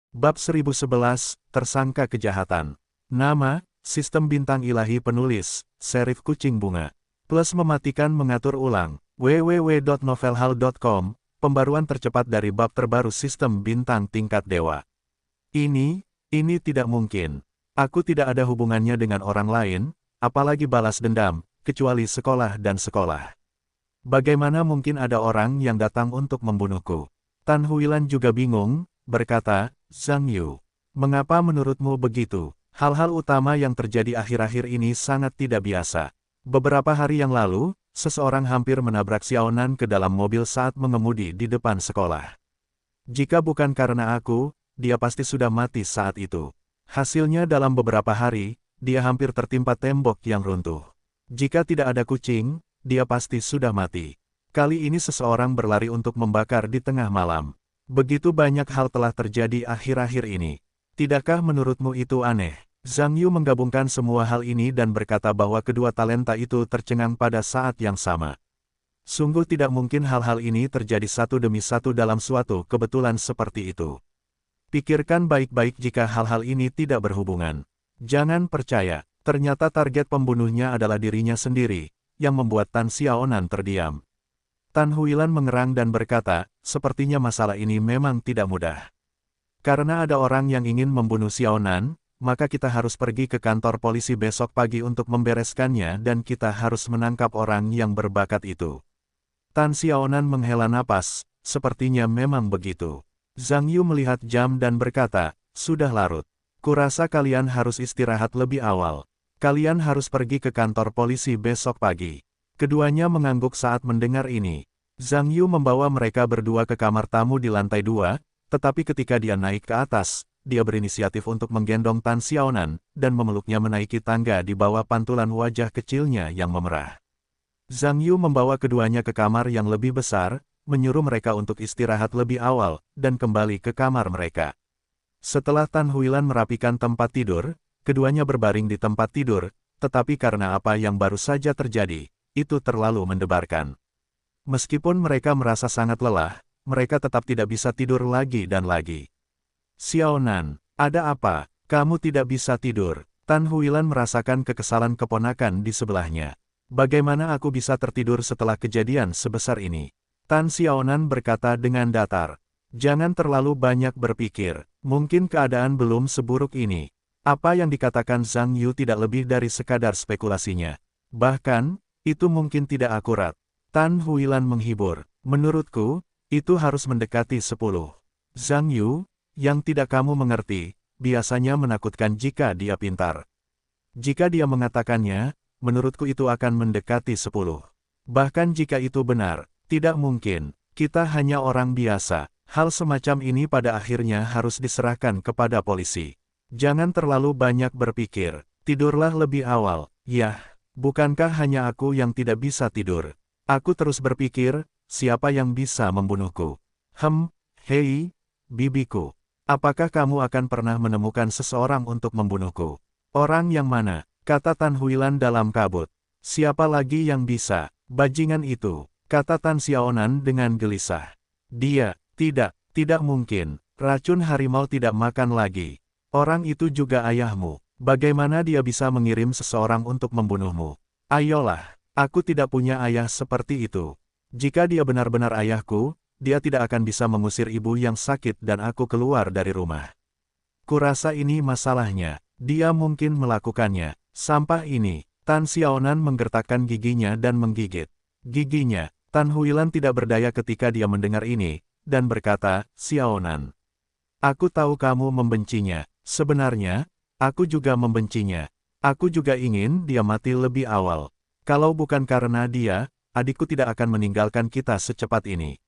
Bab 1011, Tersangka Kejahatan. Nama, Sistem Bintang Ilahi Penulis, Serif Kucing Bunga. Plus mematikan mengatur ulang, www.novelhal.com, pembaruan tercepat dari bab terbaru Sistem Bintang Tingkat Dewa. Ini tidak mungkin. Aku tidak ada hubungannya dengan orang lain, apalagi balas dendam, kecuali sekolah dan sekolah. Bagaimana mungkin ada orang yang datang untuk membunuhku? Tan Huilan juga bingung, berkata, Zhang Yu, mengapa menurutmu begitu? Hal-hal utama yang terjadi akhir-akhir ini sangat tidak biasa. Beberapa hari yang lalu, seseorang hampir menabrak Xiaonan ke dalam mobil saat mengemudi di depan sekolah. Jika bukan karena aku, dia pasti sudah mati saat itu. Hasilnya dalam beberapa hari, dia hampir tertimpa tembok yang runtuh. Jika tidak ada kucing, dia pasti sudah mati. Kali ini seseorang berlari untuk membakar di tengah malam. Begitu banyak hal telah terjadi akhir-akhir ini. Tidakkah menurutmu itu aneh? Zhang Yu menggabungkan semua hal ini dan berkata bahwa kedua talenta itu tercengang pada saat yang sama. Sungguh tidak mungkin hal-hal ini terjadi satu demi satu dalam suatu kebetulan seperti itu. Pikirkan baik-baik jika hal-hal ini tidak berhubungan. Jangan percaya, ternyata target pembunuhnya adalah dirinya sendiri, yang membuat Tan Xiaonan terdiam. Tan Huilan mengerang dan berkata, sepertinya masalah ini memang tidak mudah. Karena ada orang yang ingin membunuh Xiaonan, maka kita harus pergi ke kantor polisi besok pagi untuk membereskannya dan kita harus menangkap orang yang berbakat itu. Tan Xiaonan menghela napas, sepertinya memang begitu. Zhang Yu melihat jam dan berkata, sudah larut. Kurasa kalian harus istirahat lebih awal. Kalian harus pergi ke kantor polisi besok pagi. Keduanya mengangguk saat mendengar ini. Zhang Yu membawa mereka berdua ke kamar tamu di lantai 2, tetapi ketika dia naik ke atas, dia berinisiatif untuk menggendong Tan Xiaonan, dan memeluknya menaiki tangga di bawah pantulan wajah kecilnya yang memerah. Zhang Yu membawa keduanya ke kamar yang lebih besar, menyuruh mereka untuk istirahat lebih awal, dan kembali ke kamar mereka. Setelah Tan Huilan merapikan tempat tidur, keduanya berbaring di tempat tidur, tetapi karena apa yang baru saja terjadi, itu terlalu mendebarkan. Meskipun mereka merasa sangat lelah, mereka tetap tidak bisa tidur lagi dan lagi. Xiaonan, ada apa? Kamu tidak bisa tidur. Tan Huilan merasakan kekesalan keponakan di sebelahnya. Bagaimana aku bisa tertidur setelah kejadian sebesar ini? Tan Xiaonan berkata dengan datar. Jangan terlalu banyak berpikir, mungkin keadaan belum seburuk ini. Apa yang dikatakan Zhang Yu tidak lebih dari sekadar spekulasinya. Bahkan, itu mungkin tidak akurat. Tan Huilan menghibur. Menurutku, itu harus mendekati 10. Zhang Yu, yang tidak kamu mengerti, biasanya menakutkan jika dia pintar. Jika dia mengatakannya, menurutku itu akan mendekati 10. Bahkan jika itu benar, tidak mungkin, kita hanya orang biasa. Hal semacam ini pada akhirnya harus diserahkan kepada polisi. Jangan terlalu banyak berpikir, tidurlah lebih awal. Yah, bukankah hanya aku yang tidak bisa tidur? Aku terus berpikir, siapa yang bisa membunuhku? Hei, bibiku. Apakah kamu akan pernah menemukan seseorang untuk membunuhku? Orang yang mana? Kata Tan Huilan dalam kabut. Siapa lagi yang bisa? Bajingan itu, kata Tan Xiaonan dengan gelisah. Dia, tidak mungkin. Racun harimau tidak makan lagi. Orang itu juga ayahmu. Bagaimana dia bisa mengirim seseorang untuk membunuhmu? Ayolah, aku tidak punya ayah seperti itu. Jika dia benar-benar ayahku, dia tidak akan bisa mengusir ibu yang sakit dan aku keluar dari rumah. Kurasa ini masalahnya. Dia mungkin melakukannya. Sampah ini. Tan Xiaonan menggertakkan giginya dan menggigit giginya. Tan Huilan tidak berdaya ketika dia mendengar ini, dan berkata, Xiaonan, aku tahu kamu membencinya. Sebenarnya, aku juga membencinya. Aku juga ingin dia mati lebih awal. Kalau bukan karena dia, adikku tidak akan meninggalkan kita secepat ini.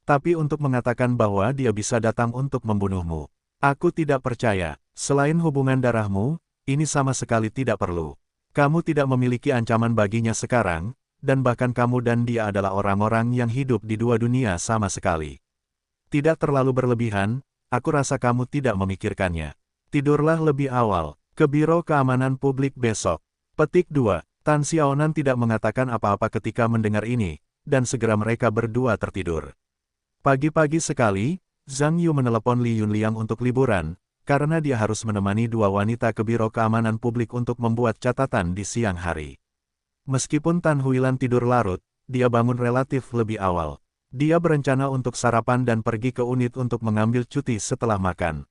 Tapi untuk mengatakan bahwa dia bisa datang untuk membunuhmu, aku tidak percaya. Selain hubungan darahmu, ini sama sekali tidak perlu. Kamu tidak memiliki ancaman baginya sekarang, dan bahkan kamu dan dia adalah orang-orang yang hidup di dua dunia sama sekali. Tidak terlalu berlebihan, aku rasa kamu tidak memikirkannya. Tidurlah lebih awal, ke Biro Keamanan Publik besok. Petik 2. Tan Xiaonan tidak mengatakan apa-apa ketika mendengar ini, dan segera mereka berdua tertidur. Pagi-pagi sekali, Zhang Yu menelepon Li Yunliang untuk liburan, karena dia harus menemani dua wanita ke Biro Keamanan Publik untuk membuat catatan di siang hari. Meskipun Tan Huilan tidur larut, dia bangun relatif lebih awal. Dia berencana untuk sarapan dan pergi ke unit untuk mengambil cuti setelah makan.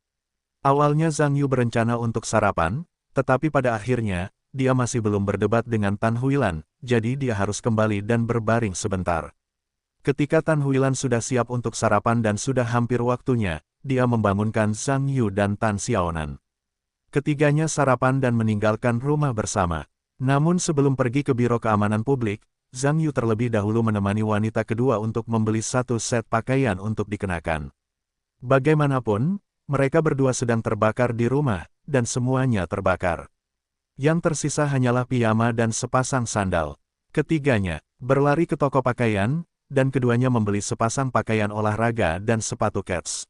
Awalnya Zhang Yu berencana untuk sarapan, tetapi pada akhirnya, dia masih belum berdebat dengan Tan Huilan, jadi dia harus kembali dan berbaring sebentar. Ketika Tan Huilan sudah siap untuk sarapan dan sudah hampir waktunya, dia membangunkan Zhang Yu dan Tan Xiaonan. Ketiganya sarapan dan meninggalkan rumah bersama. Namun sebelum pergi ke Biro Keamanan Publik, Zhang Yu terlebih dahulu menemani wanita kedua untuk membeli satu set pakaian untuk dikenakan. Bagaimanapun, mereka berdua sedang terbakar di rumah, dan semuanya terbakar. Yang tersisa hanyalah piyama dan sepasang sandal. Ketiganya berlari ke toko pakaian, dan keduanya membeli sepasang pakaian olahraga dan sepatu kets.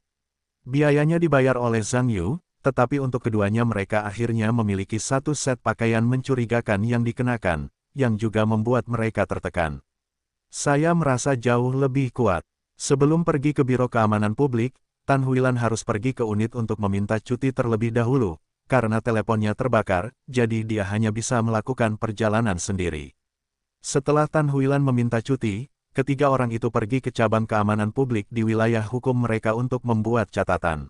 Biayanya dibayar oleh Zhang Yu, tetapi untuk keduanya mereka akhirnya memiliki satu set pakaian mencurigakan yang dikenakan, yang juga membuat mereka tertekan. Saya merasa jauh lebih kuat. Sebelum pergi ke Biro Keamanan Publik, Tan Huilan harus pergi ke unit untuk meminta cuti terlebih dahulu, karena teleponnya terbakar, jadi dia hanya bisa melakukan perjalanan sendiri. Setelah Tan Huilan meminta cuti, ketiga orang itu pergi ke cabang keamanan publik di wilayah hukum mereka untuk membuat catatan.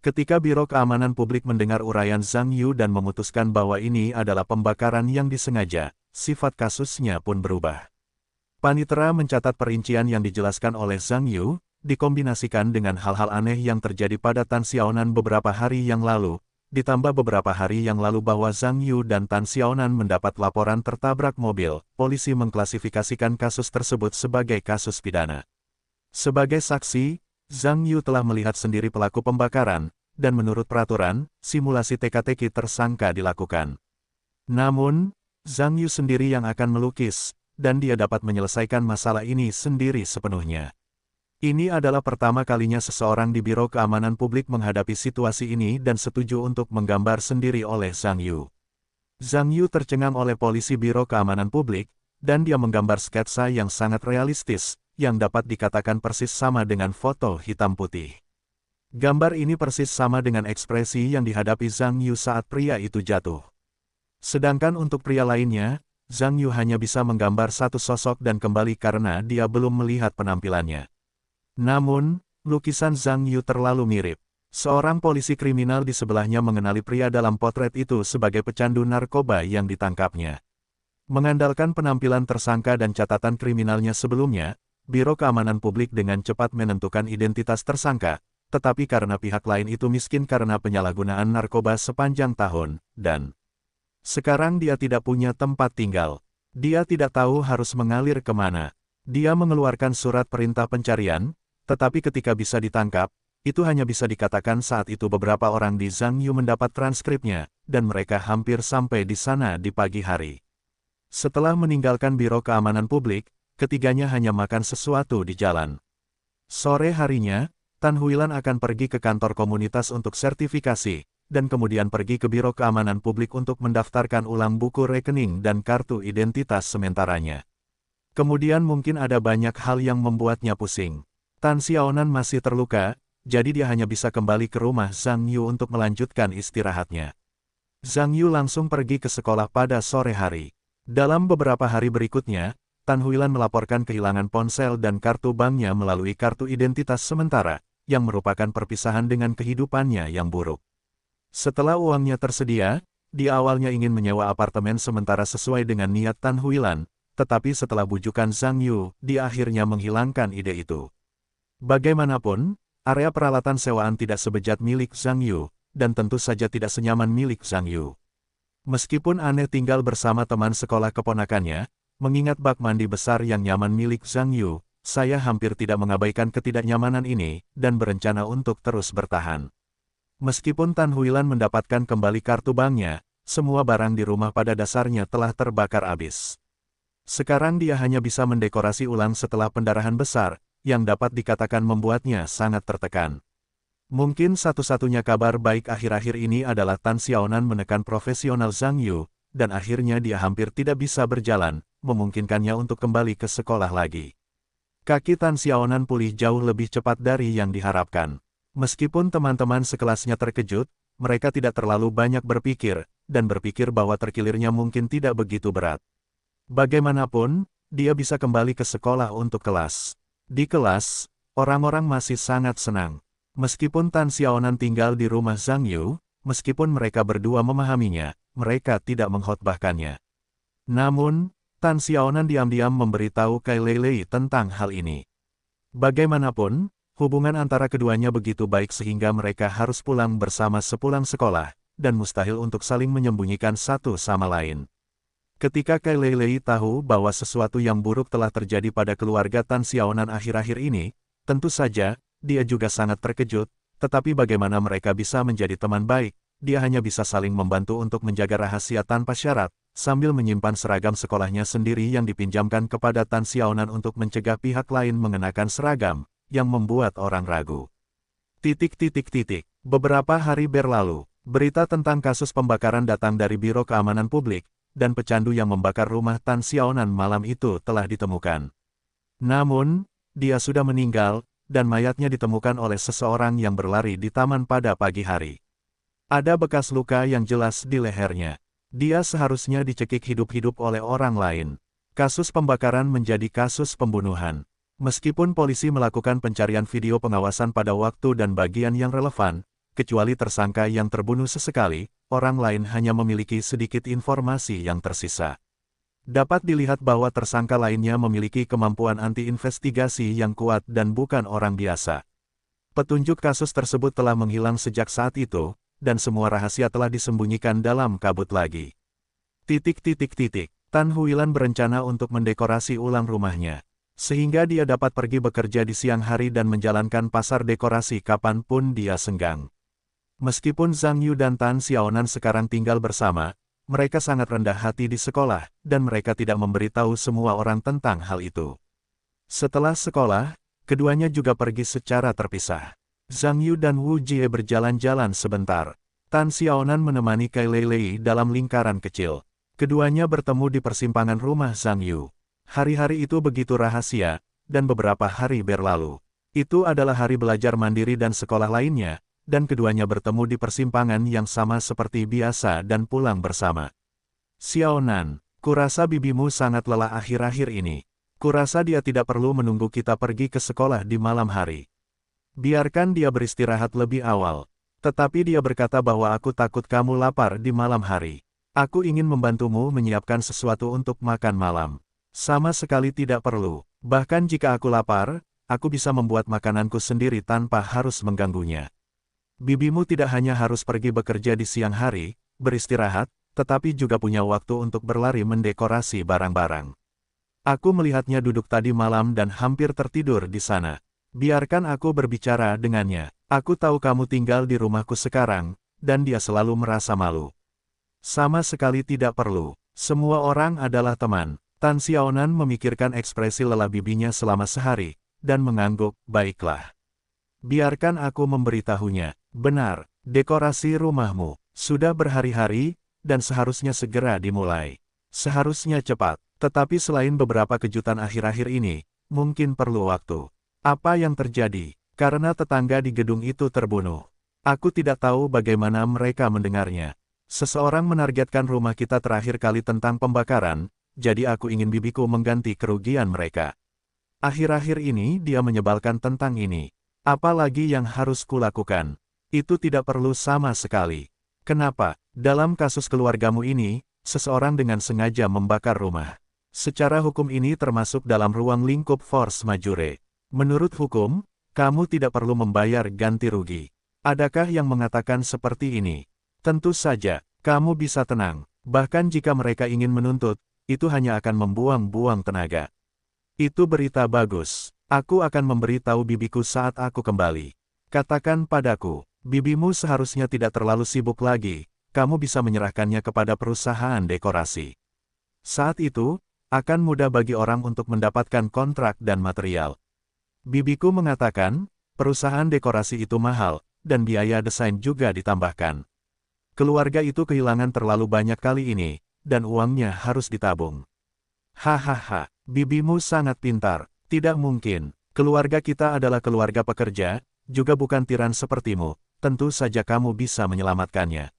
Ketika Biro Keamanan Publik mendengar uraian Zhang Yu dan memutuskan bahwa ini adalah pembakaran yang disengaja, sifat kasusnya pun berubah. Panitera mencatat perincian yang dijelaskan oleh Zhang Yu, dikombinasikan dengan hal-hal aneh yang terjadi pada Tan Xiaonan beberapa hari yang lalu, ditambah beberapa hari yang lalu bahwa Zhang Yu dan Tan Xiaonan mendapat laporan tertabrak mobil, polisi mengklasifikasikan kasus tersebut sebagai kasus pidana. Sebagai saksi, Zhang Yu telah melihat sendiri pelaku pembakaran, dan menurut peraturan, simulasi teka-teki tersangka dilakukan. Namun, Zhang Yu sendiri yang akan melukis, dan dia dapat menyelesaikan masalah ini sendiri sepenuhnya. Ini adalah pertama kalinya seseorang di Biro Keamanan Publik menghadapi situasi ini dan setuju untuk menggambar sendiri oleh Zhang Yu. Zhang Yu tercengang oleh polisi Biro Keamanan Publik, dan dia menggambar sketsa yang sangat realistis, yang dapat dikatakan persis sama dengan foto hitam putih. Gambar ini persis sama dengan ekspresi yang dihadapi Zhang Yu saat pria itu jatuh. Sedangkan untuk pria lainnya, Zhang Yu hanya bisa menggambar satu sosok dan kembali karena dia belum melihat penampilannya. Namun, lukisan Zhang Yu terlalu mirip. Seorang polisi kriminal di sebelahnya mengenali pria dalam potret itu sebagai pecandu narkoba yang ditangkapnya. Mengandalkan penampilan tersangka dan catatan kriminalnya sebelumnya, Biro Keamanan Publik dengan cepat menentukan identitas tersangka, tetapi karena pihak lain itu miskin karena penyalahgunaan narkoba sepanjang tahun, dan sekarang dia tidak punya tempat tinggal. Dia tidak tahu harus mengalir kemana. Dia mengeluarkan surat perintah pencarian, tetapi ketika bisa ditangkap, itu hanya bisa dikatakan saat itu beberapa orang di Zhang Yu mendapat transkripnya, dan mereka hampir sampai di sana di pagi hari. Setelah meninggalkan Biro Keamanan Publik, ketiganya hanya makan sesuatu di jalan. Sore harinya, Tan Huilan akan pergi ke kantor komunitas untuk sertifikasi, dan kemudian pergi ke Biro Keamanan Publik untuk mendaftarkan ulang buku rekening dan kartu identitas sementaranya. Kemudian mungkin ada banyak hal yang membuatnya pusing. Tan Xiaonan masih terluka, jadi dia hanya bisa kembali ke rumah Zhang Yu untuk melanjutkan istirahatnya. Zhang Yu langsung pergi ke sekolah pada sore hari. Dalam beberapa hari berikutnya, Tan Huilan melaporkan kehilangan ponsel dan kartu banknya melalui kartu identitas sementara, yang merupakan perpisahan dengan kehidupannya yang buruk. Setelah uangnya tersedia, dia awalnya ingin menyewa apartemen sementara sesuai dengan niat Tan Huilan, tetapi setelah bujukan Zhang Yu, dia akhirnya menghilangkan ide itu. Bagaimanapun, area peralatan sewaan tidak sebejat milik Zhang Yu, dan tentu saja tidak senyaman milik Zhang Yu. Meskipun aneh tinggal bersama teman sekolah keponakannya, mengingat bak mandi besar yang nyaman milik Zhang Yu, saya hampir tidak mengabaikan ketidaknyamanan ini, dan berencana untuk terus bertahan. Meskipun Tan Huilan mendapatkan kembali kartu banknya, semua barang di rumah pada dasarnya telah terbakar habis. Sekarang dia hanya bisa mendekorasi ulang setelah pendarahan besar, yang dapat dikatakan membuatnya sangat tertekan. Mungkin satu-satunya kabar baik akhir-akhir ini adalah Tan Xiaonan menekan profesional Zhang Yu, dan akhirnya dia hampir tidak bisa berjalan, memungkinkannya untuk kembali ke sekolah lagi. Kaki Tan Xiaonan pulih jauh lebih cepat dari yang diharapkan. Meskipun teman-teman sekelasnya terkejut, mereka tidak terlalu banyak berpikir, dan berpikir bahwa terkilirnya mungkin tidak begitu berat. Bagaimanapun, dia bisa kembali ke sekolah untuk kelas. Di kelas, orang-orang masih sangat senang. Meskipun Tan Xiaonan tinggal di rumah Zhang Yu, meskipun mereka berdua memahaminya, mereka tidak mengkhotbahkannya. Namun, Tan Xiaonan diam-diam memberitahu Kai Leilei tentang hal ini. Bagaimanapun, hubungan antara keduanya begitu baik sehingga mereka harus pulang bersama sepulang sekolah, dan mustahil untuk saling menyembunyikan satu sama lain. Ketika Kai Leilei tahu bahwa sesuatu yang buruk telah terjadi pada keluarga Tan Xiaonan akhir-akhir ini, tentu saja, dia juga sangat terkejut, tetapi bagaimana mereka bisa menjadi teman baik, dia hanya bisa saling membantu untuk menjaga rahasia tanpa syarat, sambil menyimpan seragam sekolahnya sendiri yang dipinjamkan kepada Tan Xiaonan untuk mencegah pihak lain mengenakan seragam, yang membuat orang ragu. Beberapa hari berlalu, berita tentang kasus pembakaran datang dari Biro Keamanan Publik, dan pecandu yang membakar rumah Tan Xiaonan malam itu telah ditemukan. Namun, dia sudah meninggal, dan mayatnya ditemukan oleh seseorang yang berlari di taman pada pagi hari. Ada bekas luka yang jelas di lehernya. Dia seharusnya dicekik hidup-hidup oleh orang lain. Kasus pembakaran menjadi kasus pembunuhan. Meskipun polisi melakukan pencarian video pengawasan pada waktu dan bagian yang relevan, kecuali tersangka yang terbunuh sesekali, orang lain hanya memiliki sedikit informasi yang tersisa. Dapat dilihat bahwa tersangka lainnya memiliki kemampuan anti-investigasi yang kuat dan bukan orang biasa. Petunjuk kasus tersebut telah menghilang sejak saat itu, dan semua rahasia telah disembunyikan dalam kabut lagi. Tan Huilan berencana untuk mendekorasi ulang rumahnya, sehingga dia dapat pergi bekerja di siang hari dan menjalankan pasar dekorasi kapanpun dia senggang. Meskipun Zhang Yu dan Tan Xiaonan sekarang tinggal bersama, mereka sangat rendah hati di sekolah, dan mereka tidak memberitahu semua orang tentang hal itu. Setelah sekolah, keduanya juga pergi secara terpisah. Zhang Yu dan Wu Jie berjalan-jalan sebentar. Tan Xiaonan menemani Kai Leilei dalam lingkaran kecil. Keduanya bertemu di persimpangan rumah Zhang Yu. Hari-hari itu begitu rahasia, dan beberapa hari berlalu. Itu adalah hari belajar mandiri dan sekolah lainnya, dan keduanya bertemu di persimpangan yang sama seperti biasa dan pulang bersama. Xiaonan, kurasa bibimu sangat lelah akhir-akhir ini. Kurasa dia tidak perlu menunggu kita pergi ke sekolah di malam hari. Biarkan dia beristirahat lebih awal. Tetapi dia berkata bahwa aku takut kamu lapar di malam hari. Aku ingin membantumu menyiapkan sesuatu untuk makan malam. Sama sekali tidak perlu. Bahkan jika aku lapar, aku bisa membuat makananku sendiri tanpa harus mengganggunya. Bibimu tidak hanya harus pergi bekerja di siang hari, beristirahat, tetapi juga punya waktu untuk berlari mendekorasi barang-barang. Aku melihatnya duduk tadi malam dan hampir tertidur di sana. Biarkan aku berbicara dengannya. Aku tahu kamu tinggal di rumahku sekarang, dan dia selalu merasa malu. Sama sekali tidak perlu. Semua orang adalah teman. Tan Xiaonan memikirkan ekspresi lelah bibinya selama sehari, dan mengangguk, baiklah. Biarkan aku memberitahunya. Benar, dekorasi rumahmu sudah berhari-hari, dan seharusnya segera dimulai. Seharusnya cepat, tetapi selain beberapa kejutan akhir-akhir ini, mungkin perlu waktu. Apa yang terjadi? Karena tetangga di gedung itu terbunuh. Aku tidak tahu bagaimana mereka mendengarnya. Seseorang menargetkan rumah kita terakhir kali tentang pembakaran, jadi aku ingin bibiku mengganti kerugian mereka. Akhir-akhir ini dia menyebalkan tentang ini. Apalagi yang harus kulakukan? Itu tidak perlu sama sekali. Kenapa? Dalam kasus keluargamu ini, seseorang dengan sengaja membakar rumah. Secara hukum ini termasuk dalam ruang lingkup force majeure. Menurut hukum, kamu tidak perlu membayar ganti rugi. Adakah yang mengatakan seperti ini? Tentu saja, kamu bisa tenang. Bahkan jika mereka ingin menuntut, itu hanya akan membuang-buang tenaga. Itu berita bagus. Aku akan memberitahu bibiku saat aku kembali. Katakan padaku, bibimu seharusnya tidak terlalu sibuk lagi, kamu bisa menyerahkannya kepada perusahaan dekorasi. Saat itu, akan mudah bagi orang untuk mendapatkan kontrak dan material. Bibiku mengatakan, perusahaan dekorasi itu mahal, dan biaya desain juga ditambahkan. Keluarga itu kehilangan terlalu banyak kali ini, dan uangnya harus ditabung. Hahaha, bibimu sangat pintar. Tidak mungkin. Keluarga kita adalah keluarga pekerja, juga bukan tiran sepertimu. Tentu saja kamu bisa menyelamatkannya.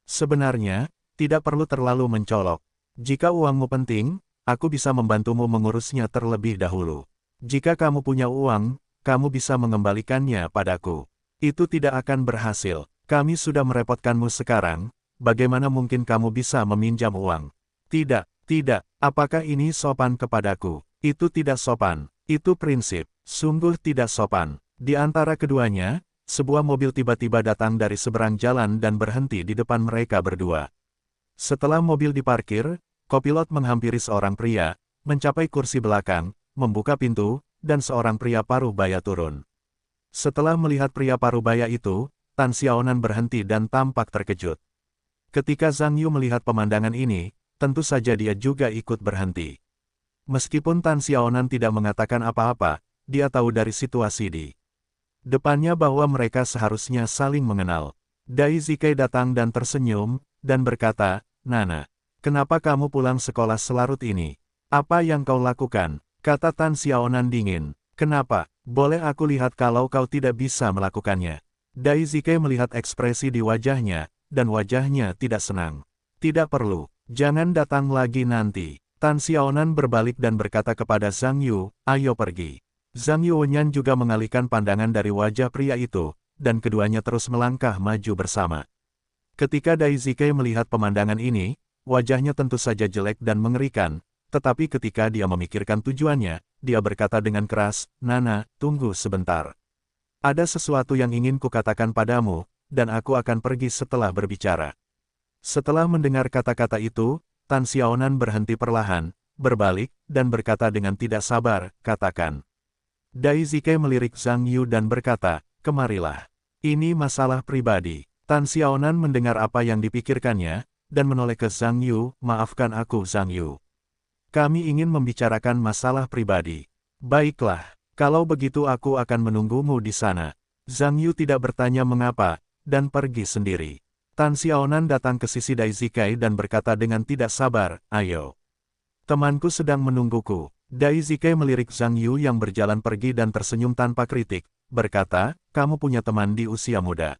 Sebenarnya, tidak perlu terlalu mencolok. Jika uangmu penting, aku bisa membantumu mengurusnya terlebih dahulu. Jika kamu punya uang, kamu bisa mengembalikannya padaku. Itu tidak akan berhasil. Kami sudah merepotkanmu sekarang, bagaimana mungkin kamu bisa meminjam uang? Tidak, tidak. Apakah ini sopan kepadaku? Itu tidak sopan. Itu prinsip. Sungguh tidak sopan. Di antara keduanya, sebuah mobil tiba-tiba datang dari seberang jalan dan berhenti di depan mereka berdua. Setelah mobil diparkir, kopilot menghampiri seorang pria, mencapai kursi belakang, membuka pintu, dan seorang pria paruh baya turun. Setelah melihat pria paruh baya itu, Tan Xiaonan berhenti dan tampak terkejut. Ketika Zhang Yu melihat pemandangan ini, tentu saja dia juga ikut berhenti. Meskipun Tan Xiaonan tidak mengatakan apa-apa, dia tahu dari situasi di depannya bahwa mereka seharusnya saling mengenal. Dai Zikai datang dan tersenyum, dan berkata, "Nana, kenapa kamu pulang sekolah selarut ini? Apa yang kau lakukan?" Kata Tan Xiaonan dingin. "Kenapa? Boleh aku lihat kalau kau tidak bisa melakukannya?" Dai Zikai melihat ekspresi di wajahnya, dan wajahnya tidak senang. "Tidak perlu. Jangan datang lagi nanti." Tan Xiaonan berbalik dan berkata kepada Zhang Yu, "Ayo pergi." Zhang Yuanyan juga mengalihkan pandangan dari wajah pria itu, dan keduanya terus melangkah maju bersama. Ketika Dai Zikai melihat pemandangan ini, wajahnya tentu saja jelek dan mengerikan, tetapi ketika dia memikirkan tujuannya, dia berkata dengan keras, "Nana, tunggu sebentar. Ada sesuatu yang ingin kukatakan padamu, dan aku akan pergi setelah berbicara." Setelah mendengar kata-kata itu, Tan Xiaonan berhenti perlahan, berbalik, dan berkata dengan tidak sabar, "Katakan." Dai Zikai melirik Zhang Yu dan berkata, "Kemarilah. Ini masalah pribadi." Tan Xiaonan mendengar apa yang dipikirkannya, dan menoleh ke Zhang Yu, "Maafkan aku Zhang Yu. Kami ingin membicarakan masalah pribadi." "Baiklah, kalau begitu aku akan menunggumu di sana." Zhang Yu tidak bertanya mengapa, dan pergi sendiri. Tan Xiaonan datang ke sisi Dai Zikai dan berkata dengan tidak sabar, "Ayo. Temanku sedang menungguku." Dai Zikai melirik Zhang Yu yang berjalan pergi dan tersenyum tanpa kritik, berkata, "Kamu punya teman di usia muda.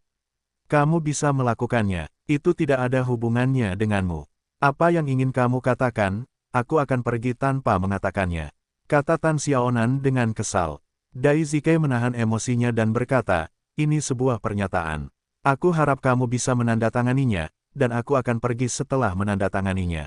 Kamu bisa melakukannya, itu tidak ada hubungannya denganmu. Apa yang ingin kamu katakan, aku akan pergi tanpa mengatakannya." Kata Tan Xiaonan dengan kesal. Dai Zikai menahan emosinya dan berkata, "Ini sebuah pernyataan. Aku harap kamu bisa menandatanganinya, dan aku akan pergi setelah menandatanganinya."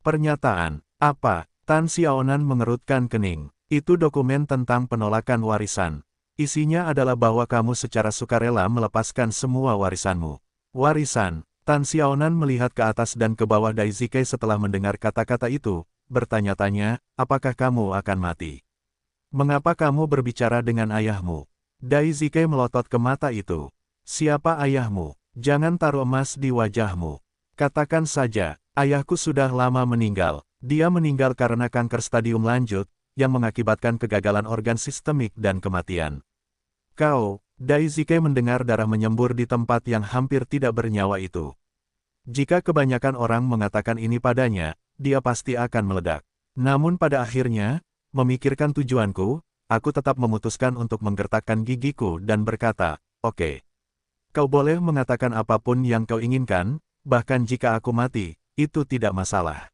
"Pernyataan? Apa?" Tan Xiaonan mengerutkan kening. "Itu dokumen tentang penolakan warisan. Isinya adalah bahwa kamu secara sukarela melepaskan semua warisanmu." "Warisan?" Tan Xiaonan melihat ke atas dan ke bawah Dai Zikai setelah mendengar kata-kata itu, bertanya-tanya, "Apakah kamu akan mati? Mengapa kamu berbicara dengan ayahmu?" Dai Zikai melotot ke mata itu. "Siapa ayahmu? Jangan taruh emas di wajahmu. Katakan saja, ayahku sudah lama meninggal. Dia meninggal karena kanker stadium lanjut, yang mengakibatkan kegagalan organ sistemik dan kematian." "Kau..." Dai Zikai mendengar darah menyembur di tempat yang hampir tidak bernyawa itu. Jika kebanyakan orang mengatakan ini padanya, dia pasti akan meledak. Namun pada akhirnya, memikirkan tujuanku, aku tetap memutuskan untuk menggertakkan gigiku dan berkata, "Oke. Kau boleh mengatakan apapun yang kau inginkan, bahkan jika aku mati, itu tidak masalah.